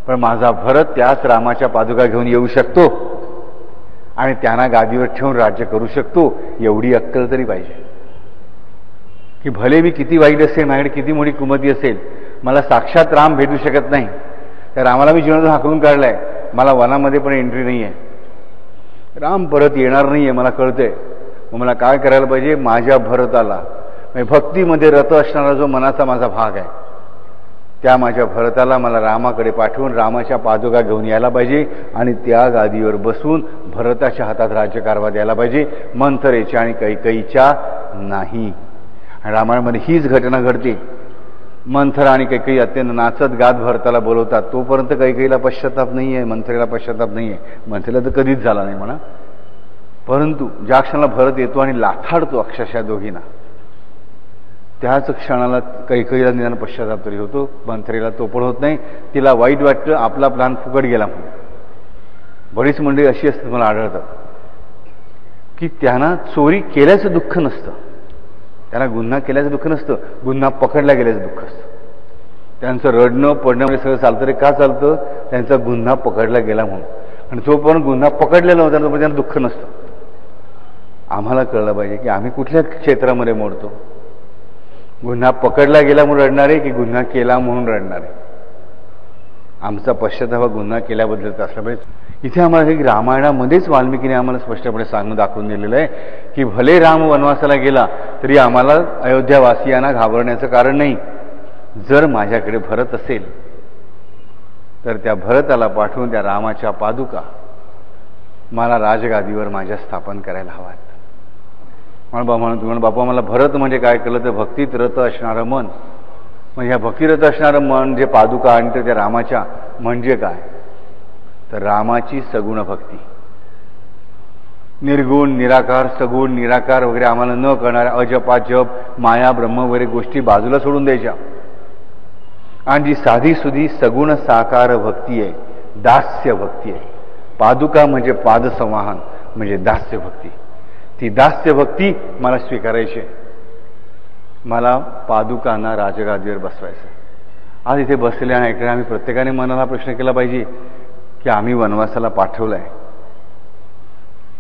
पण माझा भरत त्याच रामाच्या पादुका घेऊन येऊ शकतो आणि त्यांना गादीवर ठेवून राज्य करू शकतो. एवढी अक्कल तरी पाहिजे की भले मी किती वाईट असेल, माझ्याकडे किती मोठी कुमती असेल, मला साक्षात राम भेटू शकत नाही. त्या रामाला मी जीवनातून हाकलून काढलाय, मला वनामध्ये पण एंट्री नाही आहे, राम परत येणार नाही आहे, मला कळतंय. मग मला काय करायला पाहिजे? माझ्या भरताला, म्हणजे भक्तीमध्ये रत असणारा जो मनाचा माझा भाग आहे, त्या माझ्या भरताला मला रामाकडे पाठवून रामाच्या पादुका घेऊन यायला पाहिजे आणि त्या गादीवर बसून भरताच्या हातात राज्यकारभार द्यायला पाहिजे, मंथरेच्या आणि कैकेयीच्या नाही. रामायणामध्ये हीच घटना घडते. मंथरा आणि कैकेयी अत्यंत नाचत गात भरताला बोलवतात. तोपर्यंत कैकेयीला पश्चाताप नाही आहे, मंथरेला पश्चाताप नाही आहे. मंथरेला तर कधीच झाला नाही म्हणा. परंतु ज्या क्षणाला भरत येतो आणि लाथाडतो अक्षरशः दोघींना, त्याच क्षणाला कैकेयीला निदान पश्चाताप तरी होतो, मंथरेला तो पण होत नाही. तिला वाईट वाटतं, आपला प्लान फुकट गेला म्हणून. बरीच मंडळी अशी असतात मला आढळतात की त्यांना चोरी केल्याचं दुःख नसतं, त्यांना गुन्हा केल्याचं दुःख नसतं, गुन्हा पकडला गेल्याचं दुःख असतं. त्यांचं रडणं पडणं म्हणजे सगळं चालतं. रे का चालतं? त्यांचा गुन्हा पकडला गेला म्हणून. आणि जोपर्यंत गुन्हा पकडलेला होता तोपर्यंत त्यांना दुःख नसतं. आम्हाला कळलं पाहिजे की आम्ही कुठल्या क्षेत्रामध्ये मोडतो. गुन्हा पकडला गेला म्हणून रडणारे की गुन्हा केला म्हणून रडणारे? आमचा पश्चाताप गुन्हा केल्याबद्दलचा असला पाहिजे. इथे आम्हाला हे रामायणामध्येच वाल्मिकीने आम्हाला स्पष्टपणे सांगून दाखवून दिलेलं आहे की भले राम वनवासाला गेला तरी आम्हाला अयोध्यावासियांना घाबरण्याचं कारण नाही. जर माझ्याकडे भरत असेल तर त्या भरताला पाठवून त्या रामाच्या पादुका मला राजगादीवर माझ्या स्थापन करायला हवात. म्हणून बापा मला भरत म्हणजे काय कळलं तर भक्तीत रत असणारं मन. म्हणजे ह्या भक्तिरत असणारं मन जे पादुका आणतं त्या रामाच्या म्हणजे काय तर रामाची सगुण भक्ती. निर्गुण निराकार सगुण निराकार वगैरे आम्हाला न करणाऱ्या अजपा जप माया ब्रह्म वगैरे गोष्टी बाजूला सोडून द्यायच्या आणि जी साधी सुधी सगुण साकार भक्ती आहे, दास्य भक्ती आहे. पादुका म्हणजे पादसंवाहन म्हणजे दास्य भक्ती. ती दास्य भक्ती मला स्वीकारायची आहे. मला पादुकांना राजगादीवर बसवायचं. आज इथे बसलेल्या ऐकणे आम्ही प्रत्येकाने मनाला प्रश्न केला पाहिजे की आम्ही वनवासाला पाठवलाय,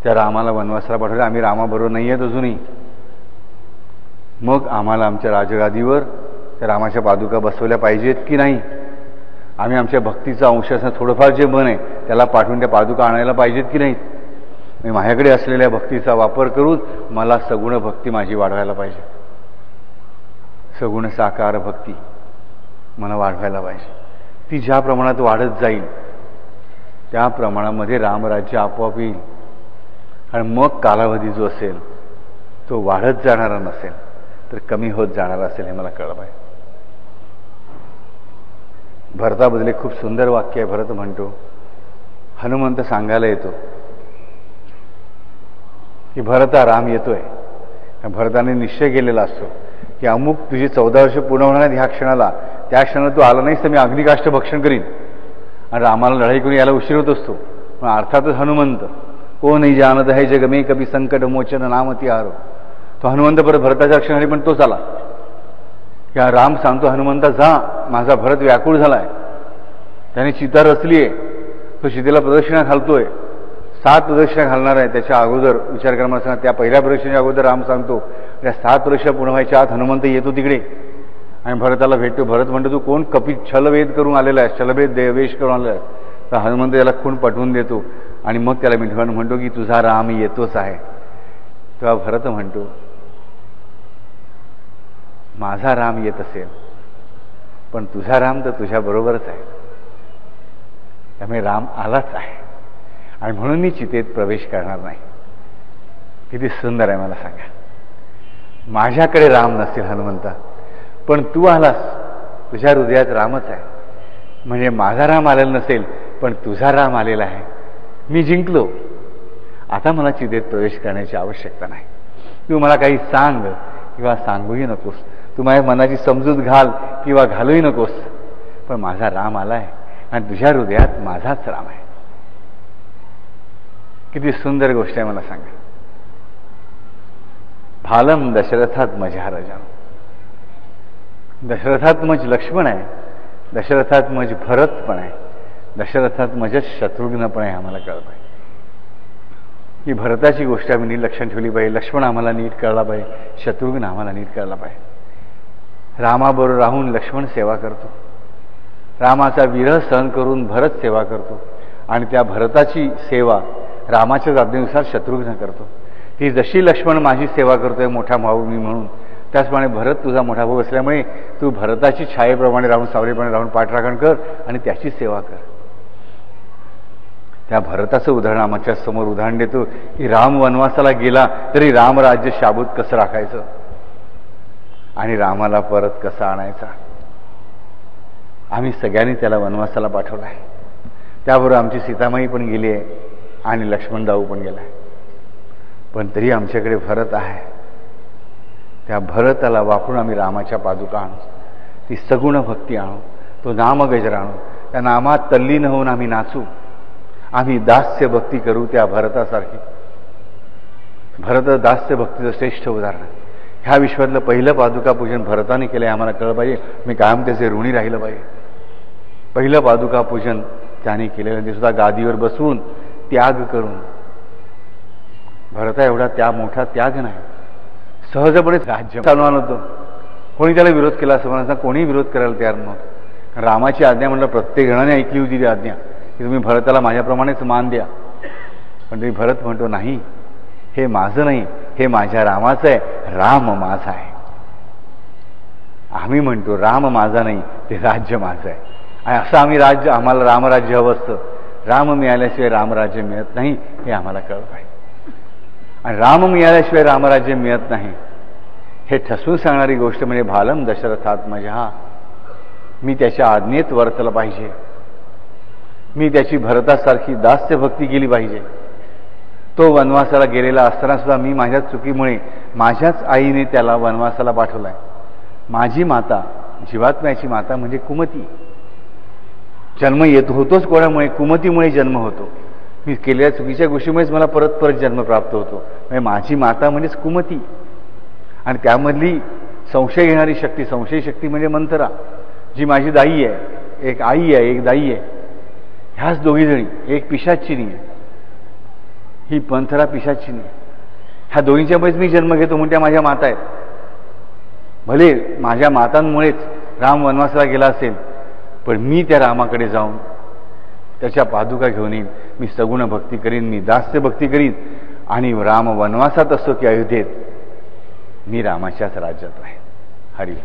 त्या रामाला वनवासाला पाठवलं, आम्ही रामाबरोबर नाही आहेत अजूनही. मग आम्हाला आमच्या राजगादीवर त्या रामाच्या पादुका बसवल्या पाहिजेत की नाही? आम्ही आमच्या भक्तीचा अंश असं थोडंफार जे मन आहे त्याला पाठवून त्या पादुका आणायला पाहिजेत की नाहीत? मी माझ्याकडे असलेल्या भक्तीचा वापर करून मला सगुण भक्ती माझी वाढवायला पाहिजे. सगुण साकार भक्ती मला वाढवायला पाहिजे. ती ज्या प्रमाणात वाढत जाईल त्या प्रमाणामध्ये रामराज्य आपोआप येईल. आणि मग कालावधी जो असेल तो वाढत जाणारा नसेल तर कमी होत जाणारा असेल हे मला कळलं पाहिजे. भरताबद्दल एक खूप सुंदर वाक्य आहे. भरत म्हणतो, हनुमंत सांगायला येतो की भरता राम येतोय. भरताने निश्चय केलेला असतो की अमुक तुझी 14 वर्ष पूर्ण होणार आहेत ह्या क्षणाला, त्या क्षणाला तू आला नाहीस तर मी अग्निकाष्ठ भक्षण करीन. आणि रामाला लढाई करून यायला उशीर होत असतो. पण अर्थातच हनुमंत को नाही जानत है जग में कभी संकट मोचन नाम तिहारो. तो हनुमंत परत भरताच्या क्षणाने पण तोच आला. या राम सांगतो हनुमंता जा, माझा भरत व्याकुळ झालाय, त्याने चिता रचली आहे, तो चितेला प्रदक्षिणा घालतोय, 7 प्रदक्षिणा घालणार आहे. त्याच्या अगोदर विचार करा मला सांगा, त्या पहिल्या प्रदक्षिणेच्या अगोदर राम सांगतो त्या 7 प्रदक्षिणा पूर्ण व्हायच्या आत हनुमंत येतो तिकडे आणि भरताला भेटतो. भरत म्हणतो तू कोण कपी छलवेद करून आलेला आहे, छलभेद वेश करून आलेला आहे. तर हनुमंत त्याला खूण पटवून देतो आणि मग त्याला मिठवून म्हणतो की तुझा राम येतोच आहे. तेव्हा भरत म्हणतो माझा राम येत असेल पण तुझा राम तर तुझ्याबरोबरच आहे. त्यामुळे राम आलाच आहे आणि म्हणून मी चितेत प्रवेश करणार नाही. किती सुंदर आहे, मला सांगा. माझ्याकडे राम नसेल हनुमंता, पण तू आलास, तुझ्या हृदयात रामच आहे. म्हणजे माझा राम आलेला नसेल, पण तुझा राम आलेला आहे. मी जिंकलो. आता मला चितेत प्रवेश करण्याची आवश्यकता नाही. तू मला काही सांग किंवा सांगूही नकोस, तू माझ्या मनाची समजूत घाल किंवा घालूही नकोस, पण माझा राम आलाय आणि तुझ्या हृदयात माझाच राम आहे. किती सुंदर गोष्ट आहे, मला सांगा. भालम दशरथात्मज हा राजा. दशरथात्मज लक्ष्मण आहे, दशरथात्मज भरत पण आहे, दशरथात्मज शत्रुघ्न पण आहे. आम्हाला कळत आहे की भरताची गोष्ट आम्ही नीट लक्षात ठेवली पाहिजे, लक्ष्मण आम्हाला नीट कळला पाहिजे, शत्रुघ्न आम्हाला नीट कळला पाहिजे. रामाबरोबर राहून लक्ष्मण सेवा करतो, रामाचा विरह सहन करून भरत सेवा करतो आणि त्या भरताची सेवा रामाच्याच आज्ञेनुसार शत्रुघ्न करतो. ती जशी लक्ष्मण माझी सेवा करतोय मोठा भाऊ मी म्हणून, त्याचप्रमाणे भरत तुझा मोठा भाऊ असल्यामुळे तू भरताची छायेप्रमाणे राहून, सावलीप्रमाणे राहून पाठराखण कर आणि त्याची सेवा कर. त्या भरताचं उदाहरण आमच्या समोर उदाहरण देतो की राम वनवासाला गेला तरी रामराज्य शाबूत कसं राखायचं आणि रामाला परत कसं आणायचा. आम्ही सगळ्यांनी त्याला वनवासाला पाठवला आहे. त्याबरोबर आमची सीतामाई पण गेली आहे आणि लक्ष्मणदाऊ पण गेला आहे. पण तरी आमच्याकडे भरत आहे. त्या भरताला वापरून आम्ही रामाच्या पादुका आणू, ती सगुण भक्ती आणू, तो नामगजर आणू, त्या नामात तल्लीन होऊन आम्ही नाचू, आम्ही दास्य भक्ती करू त्या भरतासारखी. भरत दास्य भक्तीचं श्रेष्ठ उदाहरण. ह्या विश्वातलं पहिलं पादुका पूजन भरताने केलं आहे, आम्हाला कळलं पाहिजे. मी कायम त्याचे ऋणी राहिलं पाहिजे. पहिलं पादुका पूजन त्याने केलेलं, ते सुद्धा गादीवर बसवून त्याग करून. भरता एवढा त्या मोठा त्याग नाही, सहजपणे राज्य चालवणार होतं. कोणी त्याला विरोध केला असं म्हणा, कोणी विरोध करायला तयार नव्हतं. रामाची आज्ञा म्हटलं प्रत्येक जणाने ऐकली होती ती आज्ञा की तुम्ही भरताला माझ्याप्रमाणेच मान द्या. पण तरी भरत म्हणतो नाही, हे माझं नाही, हे माझ्या रामाचं आहे, राम माझा आहे. आम्ही म्हणतो राम माझा नाही, ते राज्य माझं आहे. आणि असं आम्ही राज्य, आम्हाला रामराज्य हवं असतं. राम मिळाल्याशिवाय रामराज्य मिळत नाही, हे आम्हाला कळलं पाहिजे. आणि राम मिळाल्याशिवाय रामराज्य मिळत नाही हे ठसवून सांगणारी गोष्ट म्हणजे भालम दशरथात्मजा. मी त्याच्या आज्ञेत वर्तलं पाहिजे, मी त्याची भरतासारखी दास्य भक्ती केली पाहिजे. तो वनवासाला गेलेला असताना सुद्धा मी माझ्या चुकीमुळे, माझ्याच आईने त्याला वनवासाला पाठवलाय. माझी माता, जीवात्म्याची माता म्हणजे कुमती. जन्म येत होतोच कोणामुळे? कुमतीमुळे जन्म होतो. मी केलेल्या चुकीच्या गोष्टीमुळेच मला परत परत जन्म प्राप्त होतो. म्हणजे माझी माता म्हणजेच कुमती. आणि त्यामधली संशय घेणारी शक्ती, संशय शक्ती म्हणजे मंथरा, जी माझी दाई आहे. एक आई आहे, एक दाई आहे. ह्याच दोघी जणी, एक पिशाचिनी आहे, ही मंथरा पिशाचिनी आहे. ह्या दोघींच्यामुळेच मी जन्म घेतो म्हणून त्या माझ्या माता आहेत. भले माझ्या मातांमुळेच राम वनवासाला गेला असेल, पण मी त्या रामाकडे जाऊन त्याच्या पादुका घेऊन येईन, मी सगुण भक्ती करीन, मी दास्य भक्ती करीन आणि राम वनवासात असो की अयोध्येत मी रामाच्याच राज्यात राहीन. हरी.